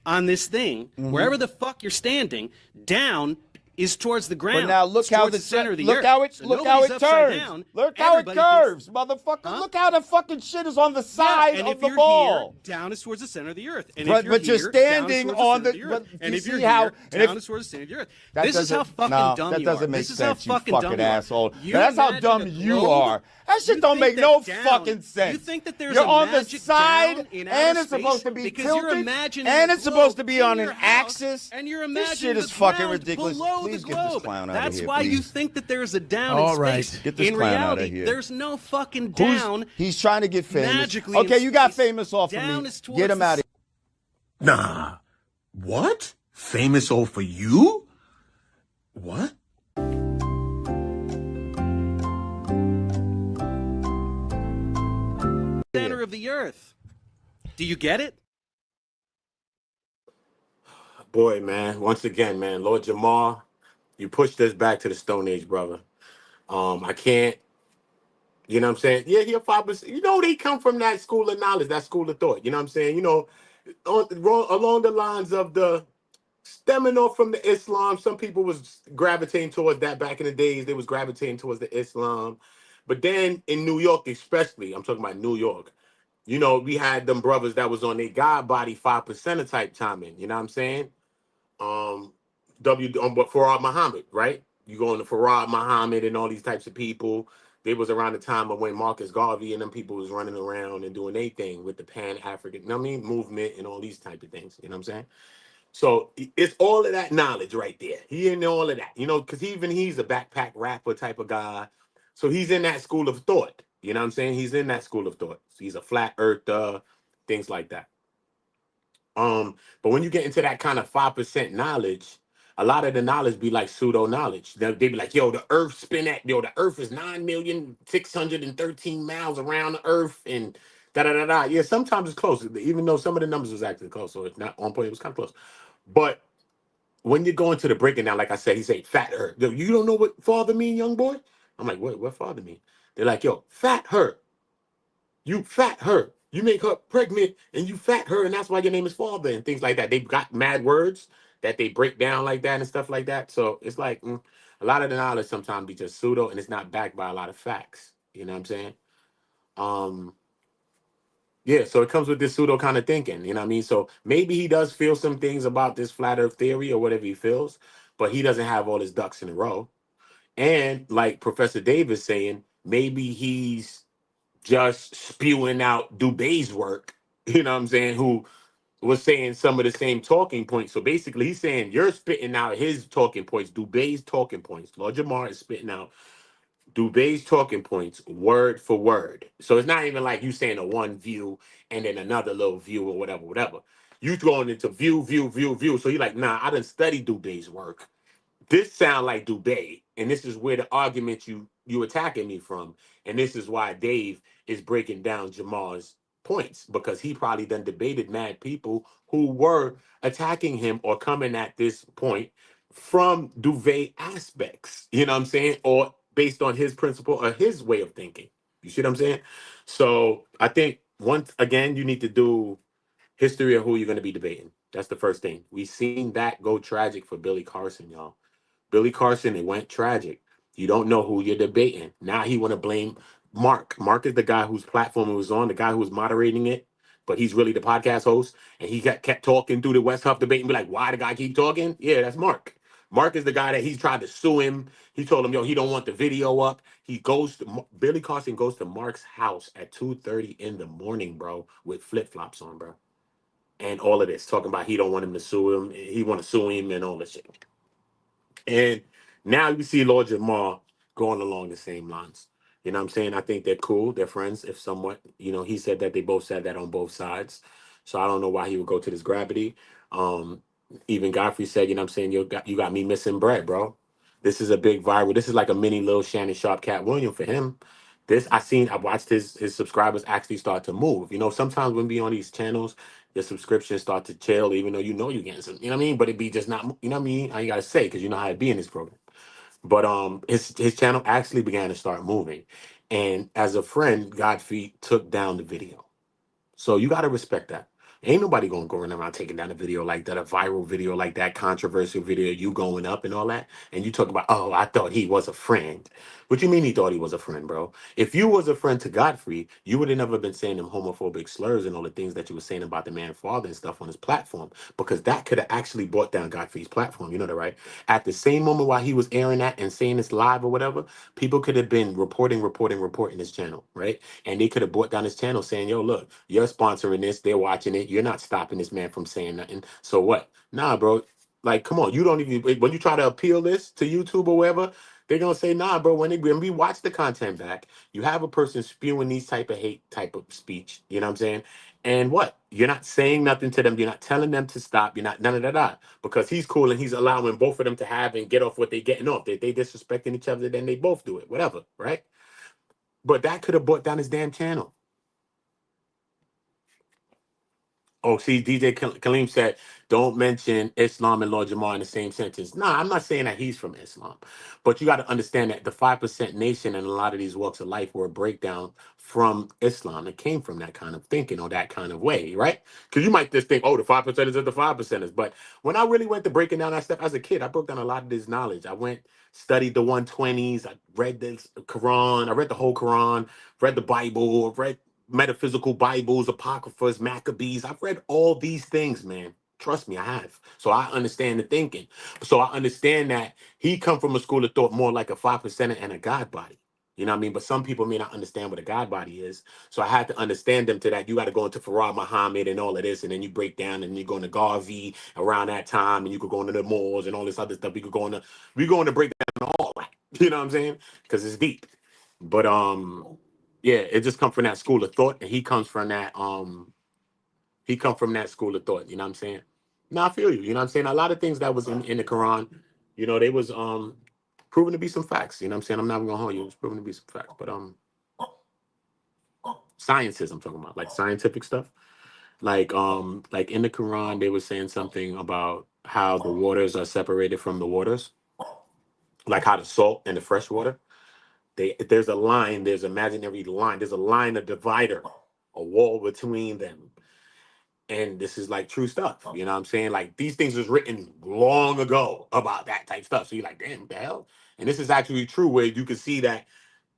Speaker 3: on this thing, wherever the fuck you're standing, down is towards the ground.
Speaker 6: But now look
Speaker 3: It's
Speaker 6: how
Speaker 3: towards
Speaker 6: the
Speaker 3: center of the
Speaker 6: look
Speaker 3: earth.
Speaker 6: how it
Speaker 3: So
Speaker 6: look how
Speaker 3: nobody's
Speaker 6: it
Speaker 3: upside
Speaker 6: turns.
Speaker 3: down.
Speaker 6: Look how it
Speaker 3: Everybody
Speaker 6: curves, motherfucker. Look how the fucking shit is on the side
Speaker 3: and
Speaker 6: of
Speaker 3: if
Speaker 6: the
Speaker 3: you're
Speaker 6: ball.
Speaker 3: Here, down is towards the center of the earth. And
Speaker 6: But-
Speaker 3: if you're
Speaker 6: but you're
Speaker 3: here,
Speaker 6: standing
Speaker 3: down is
Speaker 6: on
Speaker 3: towards the
Speaker 6: the-
Speaker 3: center of the earth.
Speaker 6: but
Speaker 3: And
Speaker 6: you
Speaker 3: if you're
Speaker 6: see how-
Speaker 3: here,
Speaker 6: and if-
Speaker 3: down is towards the center of the earth.
Speaker 6: That
Speaker 3: This is how
Speaker 6: doesn't-
Speaker 3: fucking
Speaker 6: no,
Speaker 3: dumb
Speaker 6: that
Speaker 3: you
Speaker 6: doesn't
Speaker 3: are.
Speaker 6: make
Speaker 3: This is
Speaker 6: sense,
Speaker 3: how
Speaker 6: you
Speaker 3: fucking
Speaker 6: fucking
Speaker 3: dumb you are.
Speaker 6: asshole.
Speaker 3: You
Speaker 6: That's how
Speaker 3: imagine
Speaker 6: dumb
Speaker 3: a
Speaker 6: you
Speaker 3: globe?
Speaker 6: are. That shit
Speaker 3: You
Speaker 6: don't
Speaker 3: think
Speaker 6: make no
Speaker 3: that down-
Speaker 6: fucking sense.
Speaker 3: You think that there's
Speaker 6: You're
Speaker 3: a
Speaker 6: on the
Speaker 3: magic
Speaker 6: side,
Speaker 3: down in
Speaker 6: and
Speaker 3: outer
Speaker 6: it's supposed
Speaker 3: space
Speaker 6: to be
Speaker 3: because you're
Speaker 6: tilted,
Speaker 3: imagining
Speaker 6: and
Speaker 3: a
Speaker 6: it's supposed to
Speaker 3: globe
Speaker 6: be
Speaker 3: in
Speaker 6: on
Speaker 3: your
Speaker 6: an
Speaker 3: house,
Speaker 6: axis.
Speaker 3: and you're
Speaker 6: This shit
Speaker 3: imagining
Speaker 6: is
Speaker 3: the
Speaker 6: fucking
Speaker 3: ground
Speaker 6: ridiculous.
Speaker 3: below
Speaker 6: Please
Speaker 3: the
Speaker 6: get this
Speaker 3: globe.
Speaker 6: clown out
Speaker 3: That's
Speaker 6: of here,
Speaker 3: why you
Speaker 6: please.
Speaker 3: think that there's a down
Speaker 4: All
Speaker 3: in
Speaker 4: right.
Speaker 3: space.
Speaker 6: Get this
Speaker 3: In
Speaker 6: clown out of
Speaker 3: reality,
Speaker 6: here.
Speaker 3: there's no fucking down.
Speaker 6: He's trying to get famous.
Speaker 3: magically in
Speaker 6: Okay, you got
Speaker 3: space.
Speaker 6: famous off of
Speaker 3: Down
Speaker 6: me.
Speaker 3: is towards
Speaker 6: Get him
Speaker 3: the
Speaker 6: out of
Speaker 2: Nah. What? Famous off for you? What?
Speaker 3: center of the earth. Do you get it?
Speaker 1: Boy, man, once again, man, Lord Jamar, you pushed us back to the Stone Age, brother. I can't, you know what I'm saying? Yeah, he a 5%. You know, they come from that school of knowledge, that school of thought. You know what I'm saying? You know, along the lines of the stemming off from the Islam, some people was gravitating towards that back in the days. They was gravitating towards the Islam. But then in New York, especially, I'm talking about New York, you know, we had them brothers that was on their God body 5% type timing. You know what I'm saying? But Farad Muhammad, right? You go into Farad Muhammad and all these types of people. They was around the time of when Marcus Garvey and them people was running around and doing their thing with the Pan-African, you know what I mean, movement and all these type of things. You know what I'm saying? So it's all of that knowledge right there. He in all of that, you know, because even he's a backpack rapper type of guy. So he's in that school of thought. You know what I'm saying? He's in that school of thought. So he's a flat earther, things like that. But when you get into that kind of 5% knowledge, a lot of the knowledge be like pseudo knowledge. They be like, yo, the earth the earth is 9,613 miles around the earth and da da da da. Yeah, sometimes it's close, even though some of the numbers was actually close. So it's not on point, it was kind of close. But when you go into the breaking down, like I said, he said fat earth. Yo, you don't know what father mean, young boy? I'm like, what father mean? They're like, yo, fat her. You fat her. You make her pregnant and you fat her, and that's why your name is father and things like that. They've got mad words that they break down like that and stuff like that. So it's like a lot of the knowledge sometimes be just pseudo and it's not backed by a lot of facts. You know what I'm saying? Yeah, so it comes with this pseudo kind of thinking, you know what I mean? So maybe he does feel some things about this flat earth theory or whatever he feels, but he doesn't have all his ducks in a row. And like Professor Davis saying, maybe he's just spewing out Dubé's work, you know what I'm saying, who was saying some of the same talking points. So basically he's saying you're spitting out his talking points, Dubé's talking points. Lord Jamar is spitting out Dubé's talking points word for word. So it's not even like you saying a one view and then another little view or whatever. You throwing into view. So you're like, nah, I didn't study Dubé's work. This sound like Dubé, and this is where the argument you attacking me from, and this is why Dave is breaking down Jamar's points, because he probably done debated mad people who were attacking him or coming at this point from Dubé aspects, you know what I'm saying, or based on his principle or his way of thinking. You see what I'm saying? So I think once again you need to do history of who you're going to be debating. That's the first thing. We've seen that go tragic for Billy Carson, y'all. Billy Carson, it went tragic. You don't know who you're debating. Now he want to blame Mark. Mark is the guy whose platform it was on, the guy who was moderating it, but he's really the podcast host. And he kept talking through the West Huff debate and be like, why the guy keep talking? Yeah, that's Mark. Mark is the guy that he's tried to sue him. He told him, yo, he don't want the video up. Billy Carson goes to Mark's house at 2:30 in the morning, bro, with flip-flops on, bro. And all of this, talking about he don't want him to sue him. He want to sue him and all this shit. And now you see Lord Jamar going along the same lines. You know what I'm saying? I think they're cool. They're friends, if somewhat. You know, he said that they both said that on both sides. So I don't know why he would go to this gravity. Even Godfrey said, you know what I'm saying, you got me missing bread, bro. This is a big viral. This is like a mini little Shannon Sharp Cat William for him. I watched his subscribers actually start to move. You know, sometimes when we on these channels, your subscriptions start to chill, even though you know you're getting some, you know what I mean? But it be just not, you know what I mean? I ain't gotta say, because you know how it be in this program. But his channel actually began to start moving, and as a friend, Godfrey took down the video. So you got to respect that. Ain't nobody gonna go around taking down a video like that, a viral video like that, controversial video, you going up and all that. And you talk about, oh, I thought he was a friend. What you mean he thought he was a friend, bro? If you was a friend to Godfrey, you would have never been saying them homophobic slurs and all the things that you were saying about the man father and stuff on his platform, because that could have actually brought down Godfrey's platform. You know that, right? At the same moment while he was airing that and saying this live or whatever, people could have been reporting his channel, right? And they could have brought down his channel saying, yo, look, you're sponsoring this, they're watching it, you're not stopping this man from saying nothing. So what? Nah, bro. Like, come on, you don't even when you try to appeal this to YouTube or wherever, they're gonna say, nah, bro, when we watch the content back, you have a person spewing these type of hate type of speech, you know what I'm saying? And what? You're not saying nothing to them, you're not telling them to stop, you're not none of that. Because he's cool and he's allowing both of them to have and get off what they're getting off. They disrespecting each other, then they both do it, whatever, right? But that could have brought down his damn channel. Oh, see, DJ Kaleem said, don't mention Islam and Lord Jamar in the same sentence. Nah, I'm not saying that he's from Islam. But you got to understand that the 5% nation and a lot of these walks of life were a breakdown from Islam. It came from that kind of thinking or that kind of way, right? Because you might just think, oh, the 5%ers are the 5%ers. But when I really went to breaking down that stuff as a kid, I broke down a lot of this knowledge. I went, studied the 120s. I read the Quran. I read the whole Quran, read the Bible, read metaphysical Bibles, Apocryphas, Maccabees. I've read all these things, man. Trust me, I have. So I understand the thinking. So I understand that he come from a school of thought more like a 5% and a God body. You know what I mean? But some people may not understand what a God body is. So I had to understand them to that. You got to go into Farah Muhammad and all of this, and then you break down and you go into Garvey around that time, and you could go into the Moors and all this other stuff. We go into break down all that. You know what I'm saying? Because it's deep. But yeah, it just comes from that school of thought, and he come from that school of thought, you know what I'm saying? Now I feel you, you know what I'm saying? A lot of things that was in the Quran, you know, they was proven to be some facts, you know what I'm saying? I'm not even gonna hold you, it's proven to be some facts. But sciences I'm talking about, like scientific stuff. Like in the Quran, they were saying something about how the waters are separated from the waters, like how the salt and the fresh water. There's a line, there's an imaginary line, there's a line, a divider, a wall between them. And this is like true stuff, you know what I'm saying? Like these things was written long ago about that type stuff. So you're like, damn, what the hell? And this is actually true where you can see that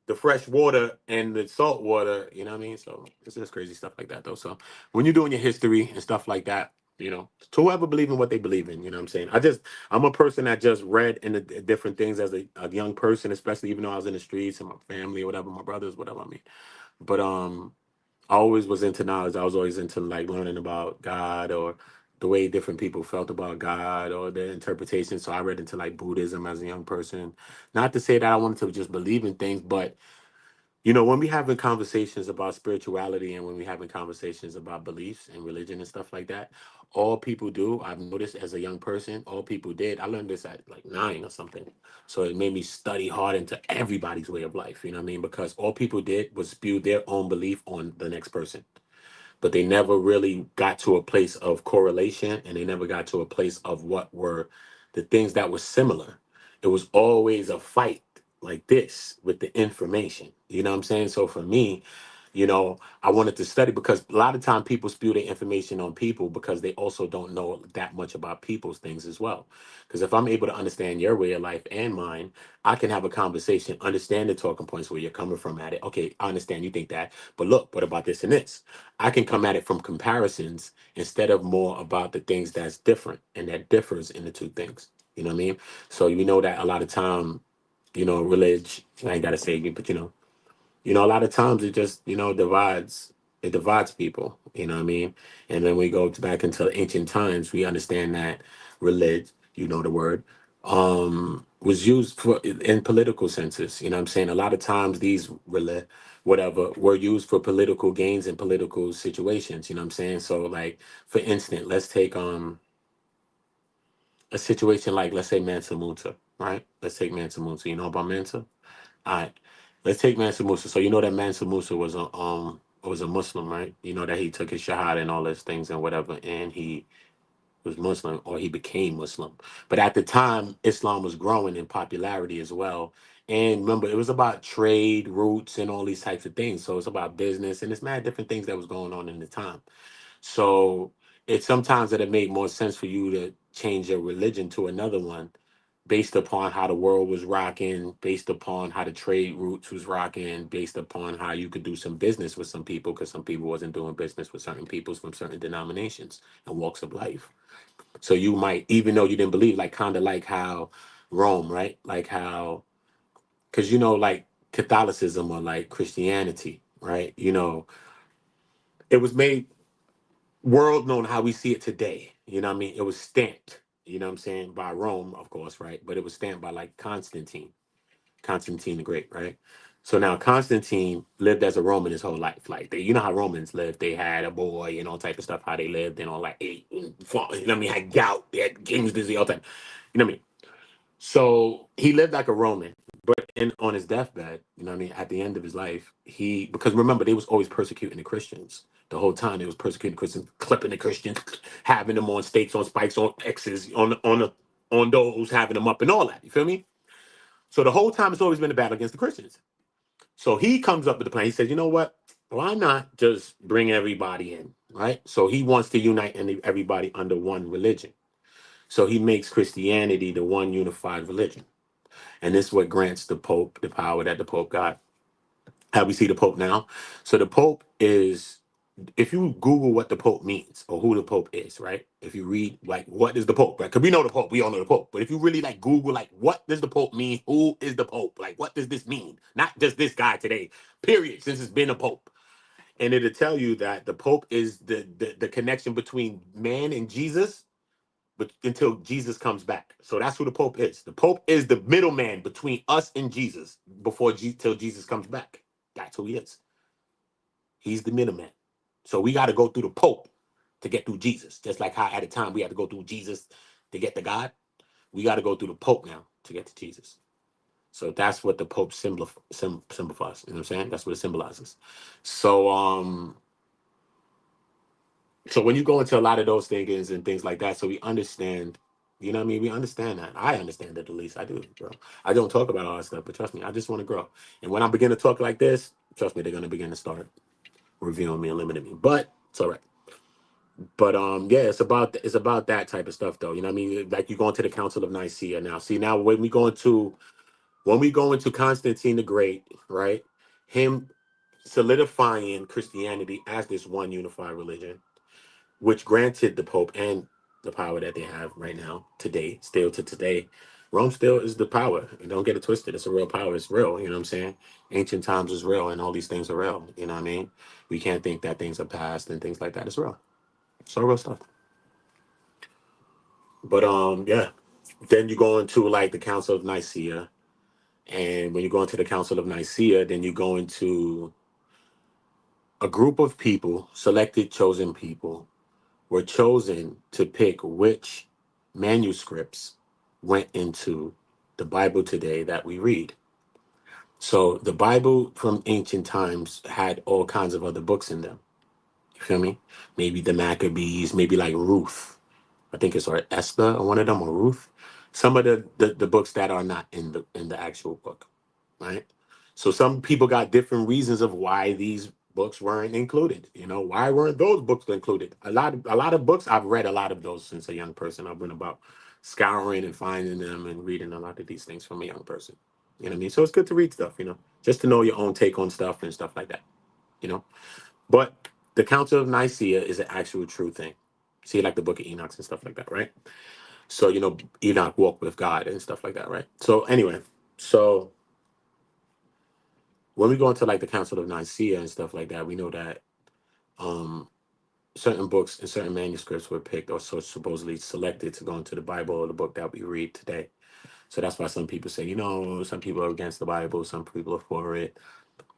Speaker 1: the fresh water and the salt water, you know what I mean? So it's just crazy stuff like that though. So when you're doing your history and stuff like that, you know, to whoever believe in what they believe in, you know what I'm saying? I'm a person that just read into different things as a young person, especially even though I was in the streets and my family or whatever, my brothers, whatever I mean. But I always was into knowledge. I was always into like learning about God or the way different people felt about God or their interpretation. So I read into like Buddhism as a young person. Not to say that I wanted to just believe in things, but you know, when we having conversations about spirituality and when we having conversations about beliefs and religion and stuff like that, all people do, I've noticed as a young person, all people did, I learned this at like 9 or something. So it made me study hard into everybody's way of life, you know what I mean? Because all people did was spew their own belief on the next person, but they never really got to a place of correlation and they never got to a place of what were the things that were similar. It was always a fight like this with the information. You know what I'm saying? So for me, you know, I wanted to study because a lot of time people spew their information on people because they also don't know that much about people's things as well. Because if I'm able to understand your way of life and mine, I can have a conversation, understand the talking points where you're coming from at it. Okay, I understand you think that, but look, what about this and this? I can come at it from comparisons instead of more about the things that's different and that differs in the two things. You know what I mean? So you know that a lot of time, you know, religion, I ain't gotta say it, but a lot of times it just, it divides people, you know what I mean? And then we go back into ancient times, we understand that religion, you know the word, was used for in political senses. You know what I'm saying? A lot of times these whatever were used for political gains and political situations, you know what I'm saying? So like for instance, let's take a situation like let's say Mansa Musa, right? Let's take Mansa Musa. You know about Mansa? All right. Let's take Mansa Musa. So you know that Mansa Musa was a Muslim, right? You know that he took his shahada and all those things and whatever, and he was Muslim, or he became Muslim. But at the time, Islam was growing in popularity as well. And remember, it was about trade routes and all these types of things. So it's about business and it's mad different things that was going on in the time. So it's sometimes that it made more sense for you to change your religion to another one based upon how the world was rocking, based upon how the trade routes was rocking, based upon how you could do some business with some people, because some people wasn't doing business with certain peoples from certain denominations and walks of life. So you might, even though you didn't believe, like kind of like how Rome, right? Like how, because like Catholicism or like Christianity, right? It was made world known how we see it today. You know what I mean? It was stamped, you know what I'm saying, by Rome, of course, right? But it was stamped by like Constantine the Great, right? So now Constantine lived as a Roman his whole life. Like you know how Romans lived. They had a boy and all type of stuff, how they lived and all like ate and fought, you know what I mean, had gout, they had king's disease, all that. You know what I mean? So he lived like a Roman, but on his deathbed, you know what I mean, at the end of his life, because remember, they was always persecuting the Christians. The whole time they was persecuting Christians, clipping the Christians, having them on stakes, on spikes, on X's, on those, having them up and all that. You feel me? So the whole time it's always been a battle against the Christians. So he comes up with the plan. He says, you know what? Why not just bring everybody in, right? So he wants to unite everybody under one religion. So he makes Christianity the one unified religion. And this is what grants the Pope the power that the Pope got. How we see the Pope now. So the Pope is, if you Google what the Pope means or who the Pope is, right? If you read like what is the Pope, right? Because we know the Pope, we all know the Pope. But if you really like Google like what does the Pope mean? Who is the Pope? Like what does this mean? Not just this guy today, period, since it's been a Pope. And it'll tell you that the Pope is the connection between man and Jesus, but until Jesus comes back. So that's who the Pope is. The Pope is the middleman between us and Jesus till Jesus comes back. That's who he is. He's the middleman. So we got to go through the Pope to get through Jesus. Just like how at a time we had to go through Jesus to get to God. We got to go through the Pope now to get to Jesus. So that's what the Pope signifies. You know what I'm saying? That's what it symbolizes. So so when you go into a lot of those thinkings and things like that, so we understand, you know what I mean? We understand that. I understand that, at least I do, bro. I don't talk about all that stuff, but trust me, I just want to grow. And when I begin to talk like this, trust me, they're going to begin to start reviewing me and limiting me. But it's all right. But yeah, it's about that type of stuff, though. You know what I mean? Like you go into the Council of Nicaea now. See, now when we go into Constantine the Great, right? Him solidifying Christianity as this one unified religion, which granted the Pope and the power that they have right now, today, still to today. Rome still is the power. And don't get it twisted. It's a real power. It's real. You know what I'm saying? Ancient times is real and all these things are real. You know what I mean? We can't think that things are past and things like that. It's real. It's all real stuff. But yeah. Then you go into like the Council of Nicaea. And when you go into the Council of Nicaea, then you go into a group of people, selected, chosen people, were chosen to pick which manuscripts went into the Bible today that we read. So the Bible from ancient times had all kinds of other books in them. You feel me? Maybe the Maccabees, maybe like Ruth. I think it's or Esther or one of them or Ruth. Some of the books that are not in the actual book, right? So some people got different reasons of why these books weren't included. You know, why weren't those books included? A lot of books, I've read a lot of those since a young person. I've been about scouring and finding them and reading a lot of these things from a young person. You know what I mean? So it's good to read stuff, you know, just to know your own take on stuff and stuff like that, you know. But the Council of Nicaea is an actual true thing. See, like the Book of Enoch and stuff like that, right? So, you know, Enoch walked with God and stuff like that, right? So anyway, so when we go into like the Council of Nicaea and stuff like that, we know that certain books and certain manuscripts were picked or so supposedly selected to go into the Bible or the book that we read today. So that's why some people say, you know, some people are against the Bible, some people are for it.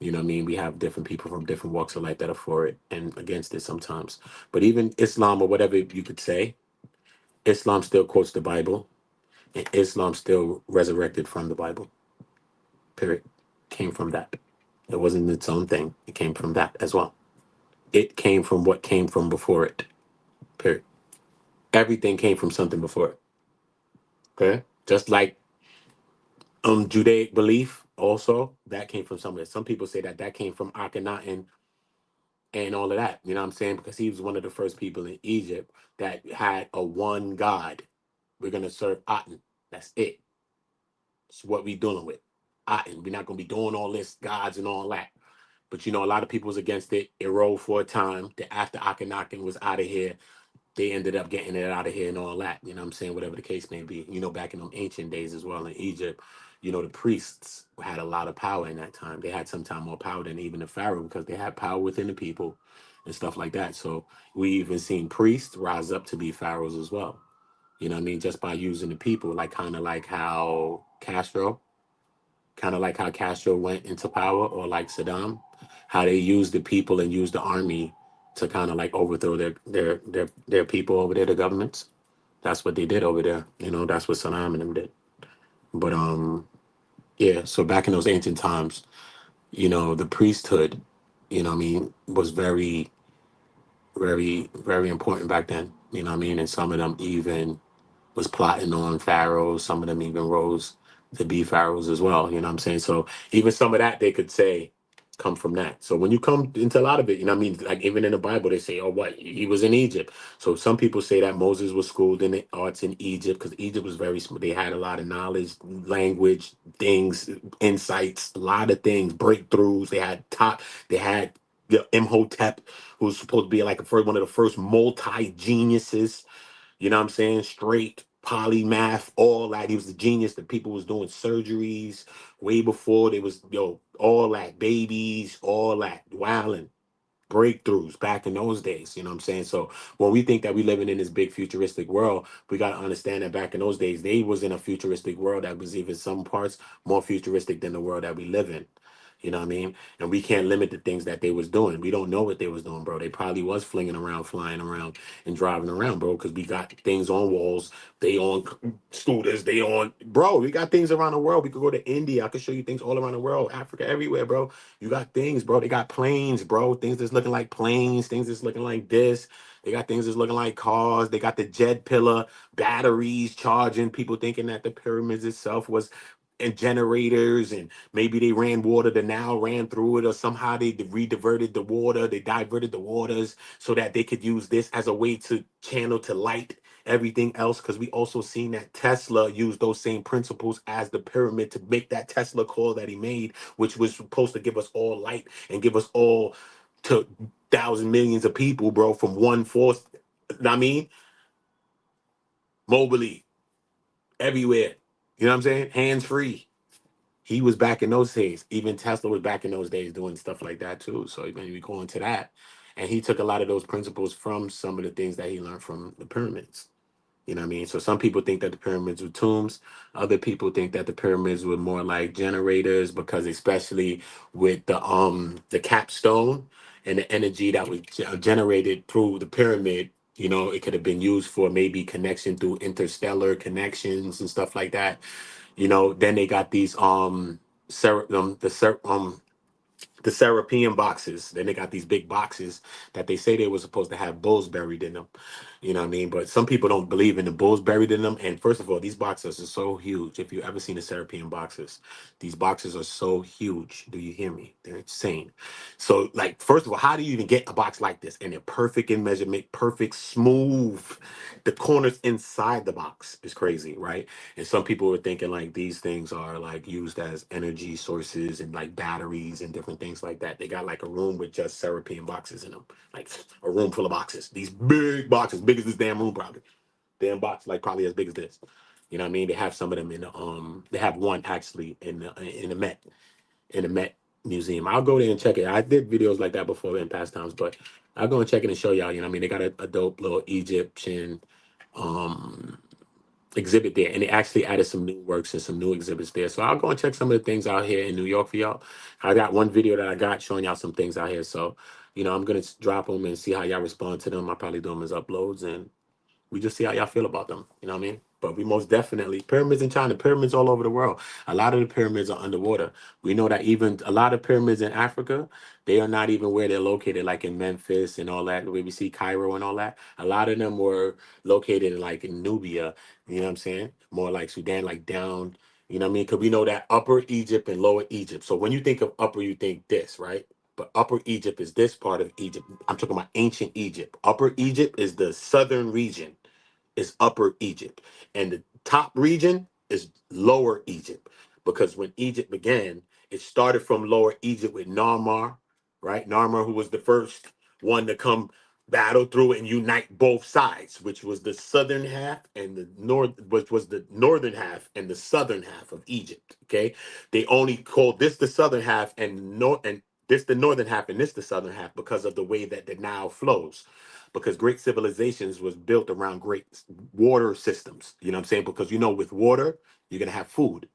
Speaker 1: You know what I mean? We have different people from different walks of life that are for it and against it sometimes. But even Islam or whatever you could say, Islam still quotes the Bible and Islam still resurrected from the Bible. Period. Came from that. It wasn't its own thing. It came from that as well. It came from what came from before it. Period. Everything came from something before it. Okay, just like Judaic belief also that came from somewhere. Some people say that that came from Akhenaten and all of that. You know what I'm saying? Because he was one of the first people in Egypt that had a one God. We're gonna serve Aten. That's it. It's what we dealing with. Aten. We're not gonna be doing all this gods and all that. But you know, a lot of people was against it. It rolled for a time. That after Akhenaten was out of here, they ended up getting it out of here and all that. You know what I'm saying? Whatever the case may be. You know, back in them ancient days as well in Egypt, you know, the priests had a lot of power in that time. They had sometimes more power than even the pharaoh because they had power within the people and stuff like that. So we even seen priests rise up to be pharaohs as well. You know what I mean? Just by using the people, like kind of like how Castro went into power, or like Saddam, how they used the people and used the army to kind of like overthrow their people over there, the governments. That's what they did over there. You know, that's what Saddam and them did. But yeah. So back in those ancient times, you know, the priesthood, you know, what I mean, was very, very, very important back then. You know, what I mean, and some of them even was plotting on pharaohs. Some of them even rose to be pharaohs as well. You know what I'm saying? So even some of that they could say come from that. So when you come into a lot of it, you know what I mean? Like even in the Bible, they say, oh, what? He was in Egypt. So some people say that Moses was schooled in the arts in Egypt because Egypt was very smart. They had a lot of knowledge, language, things, insights, a lot of things, breakthroughs. They had Imhotep, who was supposed to be like one of the first multi-geniuses, you know what I'm saying? Straight polymath, all that. He was the genius that people was doing surgeries way before there was, all that, babies, all that, wilding, breakthroughs back in those days. You know what I'm saying? So when we think that we living in this big futuristic world, we got to understand that back in those days, they was in a futuristic world that was even some parts more futuristic than the world that we live in. You know what I mean? And we can't limit the things that they was doing. We don't know what they was doing, bro. They probably was flinging around, flying around, and driving around, bro, because we got things on walls. They on scooters. They on, bro, we got things around the world. We could go to India. I could show you things all around the world, Africa, everywhere, bro. You got things, bro. They got planes, bro. Things that's looking like planes. Things that's looking like this. They got things that's looking like cars. They got the jet pillar, batteries charging. People thinking that the pyramids itself was and generators, and maybe they ran water, the Nile ran through it, or somehow they re-diverted the water, they diverted the waters so that they could use this as a way to channel to light everything else. Because we also seen that Tesla used those same principles as the pyramid to make that Tesla coil that he made, which was supposed to give us all light and give us all to thousands, millions of people, bro, from one force. I mean, mobily, everywhere. You know what I'm saying? Hands free. He was back in those days. Even Tesla was back in those days doing stuff like that too. So maybe we go into that. And he took a lot of those principles from some of the things that he learned from the pyramids. You know what I mean? So some people think that the pyramids were tombs. Other people think that the pyramids were more like generators, because especially with the capstone and the energy that was generated through the pyramid, you know, it could have been used for maybe connection through interstellar connections and stuff like that. You know, then they got these the Serapeum boxes. Then they got these big boxes that they say they were supposed to have bulls buried in them. You know what I mean? But some people don't believe in the bulls buried in them. And first of all, these boxes are so huge. If you ever seen the Serapeum boxes, these boxes are so huge. Do you hear me? They're insane. So, like, first of all, how do you even get a box like this? And they're perfect in measurement, perfect, smooth. The corners inside the box is crazy, right? And some people were thinking like these things are like used as energy sources and like batteries and different things like that. They got like a room with just Serapeum boxes in them, like a room full of boxes. These big boxes, big as this damn room, probably. Damn box, like probably as big as this. You know what I mean? They have some of them in the They have one actually in the Met Museum. I'll go there and check it. I did videos like that before in past times, but I'll go and check it and show y'all. You know what I mean? They got a dope little Egyptian um exhibit there, and they actually added some new works and some new exhibits there. So I'll go and check some of the things out here in New York for y'all. I got one video that I got showing y'all some things out here. So, you know, I'm gonna drop them and see how y'all respond to them. I'll probably do them as uploads, and we just see how y'all feel about them. You know what I mean? but we most definitely pyramids in China, pyramids all over the world. A lot of the pyramids are underwater. We know that even a lot of pyramids in Africa, they are not even where they're located, like in Memphis and all that, where we see Cairo and all that. A lot of them were located like in Nubia, you know what I'm saying? More like Sudan, like down, you know what I mean? Because we know that Upper Egypt and Lower Egypt. So when you think of upper, you think this, right? But Upper Egypt is this part of Egypt. I'm talking about ancient Egypt. Upper Egypt is the southern region, is Upper Egypt. And the top region is Lower Egypt. Because when Egypt began, it started from Lower Egypt with Narmer, right? Narmer, who was the first one to come battle through and unite both sides, which was the southern half and the north, which was the northern half and the southern half of Egypt. Okay. They only called this the southern half and this the northern half and this the southern half because of the way that the Nile flows, because great civilizations was built around great water systems. You know what I'm saying? Because with water, you're gonna have food.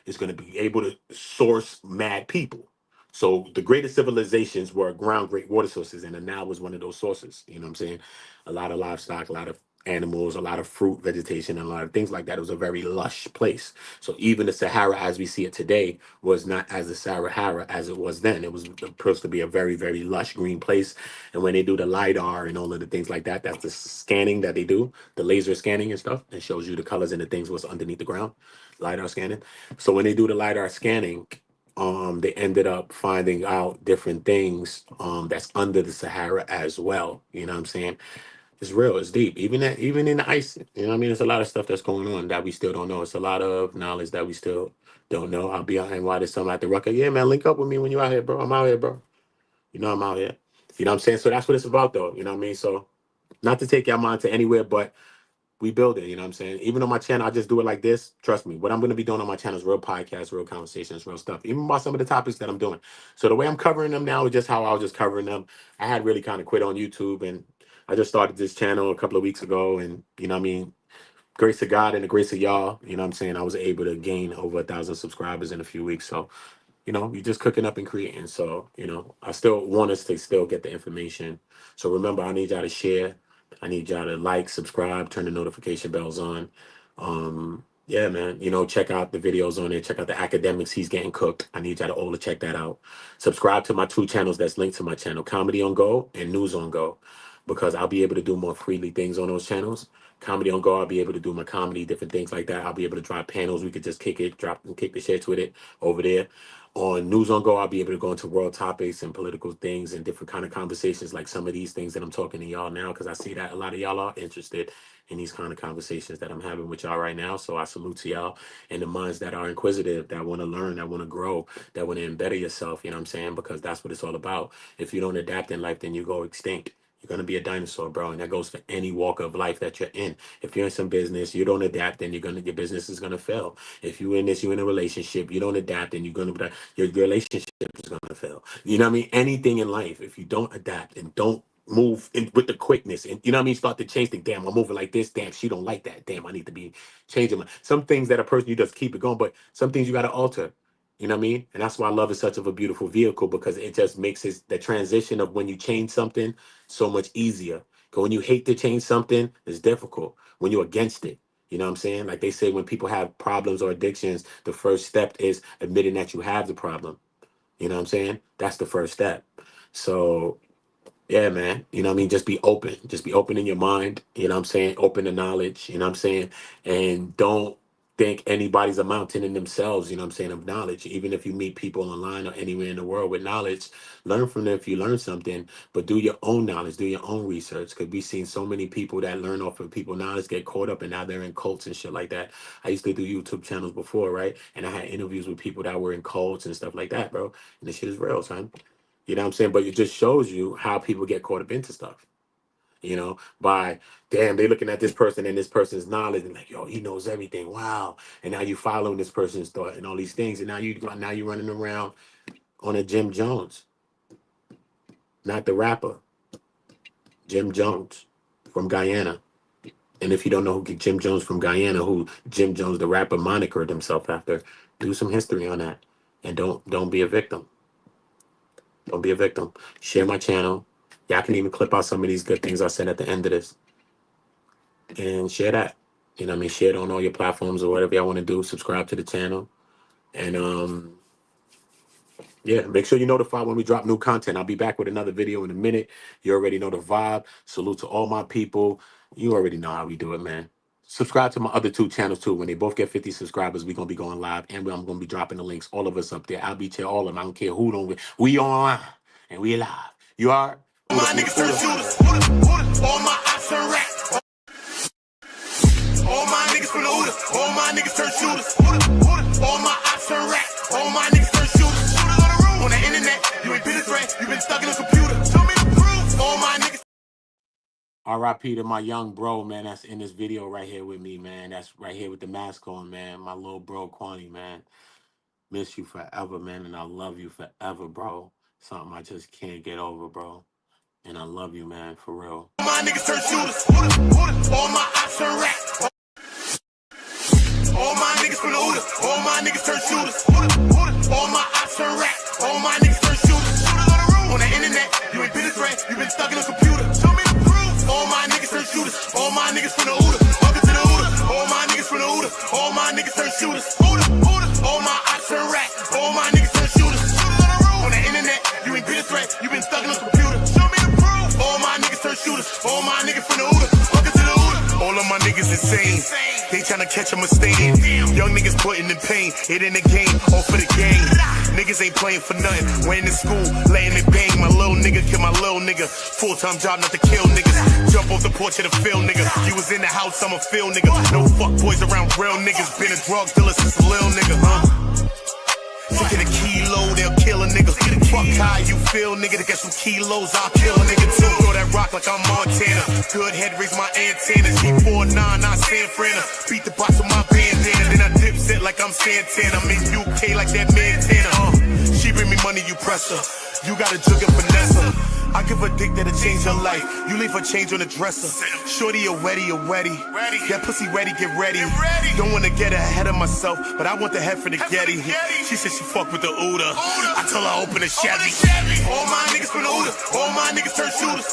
Speaker 1: It's gonna be able to source mad people. So the greatest civilizations were around great water sources, and the Nile was one of those sources. You know what I'm saying? A lot of livestock, a lot of animals, a lot of fruit, vegetation, and a lot of things like that. It was a very lush place. So even the Sahara, as we see it today, was not as the Sahara as it was then. It was supposed to be a very, very lush green place. And when they do the LiDAR and all of the things like that, that's the scanning that they do, the laser scanning and stuff. It shows you the colors and the things what's underneath the ground, LiDAR scanning. So when they do the LiDAR scanning, they ended up finding out different things that's under the Sahara as well. You know what I'm saying? It's real. It's deep. Even in the ice, you know what I mean? It's a lot of stuff that's going on that we still don't know. It's a lot of knowledge that we still don't know. I'll be out and why there's something at the Rucker. Yeah, man, link up with me when you're out here, bro. I'm out here, bro. You know I'm out here. You know what I'm saying? So that's what it's about, though. You know what I mean? So not to take your mind to anywhere, but we build it. You know what I'm saying? Even on my channel, I just do it like this. Trust me. What I'm going to be doing on my channel is real podcasts, real conversations, real stuff. Even about some of the topics that I'm doing. So the way I'm covering them now is just how I was just covering them. I had really kind of quit on YouTube, and I just started this channel a couple of weeks ago. And you know what I mean? Grace of God and the grace of y'all. You know what I'm saying? I was able to gain over 1,000 subscribers in a few weeks. So you're just cooking up and creating. So, I still want us to still get the information. So remember, I need y'all to share. I need y'all to like, subscribe, turn the notification bells on. Yeah, man, check out the videos on there. Check out the academics. He's getting cooked. I need y'all to all to check that out. Subscribe to my two channels that's linked to my channel, Comedy on Go and News on Go, because I'll be able to do more freely things on those channels. Comedy on Go, I'll be able to do my comedy, different things like that. I'll be able to drop panels. We could just kick the shits with it over there. On News on Go, I'll be able to go into world topics and political things and different kind of conversations, like some of these things that I'm talking to y'all now, because I see that a lot of y'all are interested in these kind of conversations that I'm having with y'all right now. So I salute to y'all and the minds that are inquisitive, that want to learn, that want to grow, that want to embetter yourself, you know what I'm saying? Because that's what it's all about. If you don't adapt in life, then you go extinct. You're going to be a dinosaur, bro. And that goes for any walk of life that you're in. If you're in some business, you don't adapt, then your business is going to fail. If you're in a relationship, you don't adapt, then your relationship is going to fail. You know what I mean? Anything in life, if you don't adapt and don't move in with the quickness and you know what I mean, start to change things. Damn, I'm moving like this. Damn, she don't like that. Damn, I need to be changing some things that a person, you just keep it going, but some things you got to alter. You know what I mean? And that's why love is such of a beautiful vehicle, because it just makes the transition of when you change something so much easier. Because when you hate to change something, it's difficult. When you're against it, you know what I'm saying? Like they say, when people have problems or addictions, the first step is admitting that you have the problem. You know what I'm saying? That's the first step. So yeah, man. You know what I mean? Just be open. Just be open in your mind. You know what I'm saying? Open to knowledge. You know what I'm saying? And don't think anybody's a mountain in themselves, you know what I'm saying, of knowledge. Even if you meet people online or anywhere in the world with knowledge, learn from them if you learn something, but do your own knowledge, do your own research. Because we've seen so many people that learn off of people knowledge get caught up and now they're in cults and shit like that. I used to do YouTube channels before, right? And I had interviews with people that were in cults and stuff like that, bro. And this shit is real, son. You know what I'm saying? But it just shows you how people get caught up into stuff, by, damn, they looking at this person and this person's knowledge and like, yo, he knows everything. Wow. And now you following this person's thought and all these things. And now you running around on a Jim Jones, not the rapper, Jim Jones from Guyana. And if you don't know who Jim Jones from Guyana, who Jim Jones, the rapper, monikered himself after, do some history on that. And don't be a victim. Don't be a victim. Share my channel. Y'all can even clip out some of these good things I said at the end of this and share that. You know what I mean? Share it on all your platforms or whatever y'all want to do. Subscribe to the channel. And yeah, make sure you notify when we drop new content. I'll be back with another video in a minute. You already know the vibe. Salute to all my people. You already know how we do it, man. Subscribe to my other 2 channels too. When they both get 50 subscribers, we're gonna be going live, and I'm gonna be dropping the links. All of us up there. I'll be to all of them. I don't care who don't. We on and we live. You are.
Speaker 2: All my niggas turn shooters. All my ops turn rats. All my niggas from the OOTA. All my niggas turn shooters. All my ops turn rats. All my niggas turn shooters. On the internet, you ain't been a threat. You been stuck in a computer. Show me the proof. All my niggas.
Speaker 1: R.I.P. to my young bro, man. That's in this video right here with me, man. That's right here with the mask on, man. My little bro, Kwani, man. Miss you forever, man, and I love you forever, bro. Something I just can't get over, bro. And I love you, man, for real.
Speaker 2: All my niggas turn shooters. All my ops turn rats. All my niggas from the OOTA. All my niggas turn shooters. All my ops turn rats. All my niggas turn shooters. On the internet, you ain't been a threat. You been stuck in a computer. Show me the proof. All my niggas turn shooters. All my niggas from the OOTA. Welcome to the OOTA. All my niggas from the OOTA. All my niggas turn shooters. All my ops turn rats. All my niggas turn shooters. On the internet, you ain't been a threat. You been stuck in a computer. Show me the proof. All my niggas turn shooters. All my niggas from the OOTA. Welcome to the OOTA. All of my niggas insane. They tryna catch a mistake. Young niggas putting in pain. It in the game, all for the game. Niggas ain't playing for nothing. Went in school, laying it bang. My little nigga kill my little nigga. Full-time job not to kill niggas. Jump off the porch of the field, nigga. You was in the house, I'm a field nigga. No fuck boys around real niggas. Been a drug dealer since a little nigga, Sick of the kilo, they'll kill a nigga. Fuck how you feel, nigga. To get some kilos, I'll kill a nigga too. Throw that rock like I'm Montana. Good head, raise my antennas. G49, not San Fran. Beat the box with my bandana. Then I dip set like I'm Santana. I'm in UK like that Montana. She bring me money, you press her. You got a jug of Vanessa. I give a dick that'll change your life. You leave a change on the dresser. Shorty, a wetty, a wetty. That pussy ready, get ready. Don't wanna get ahead of myself, but I want the head for the Getty. She said she fuck with the OOTA. I tell her open a Chevy. All my niggas from the OOTA. All my niggas turn shooters.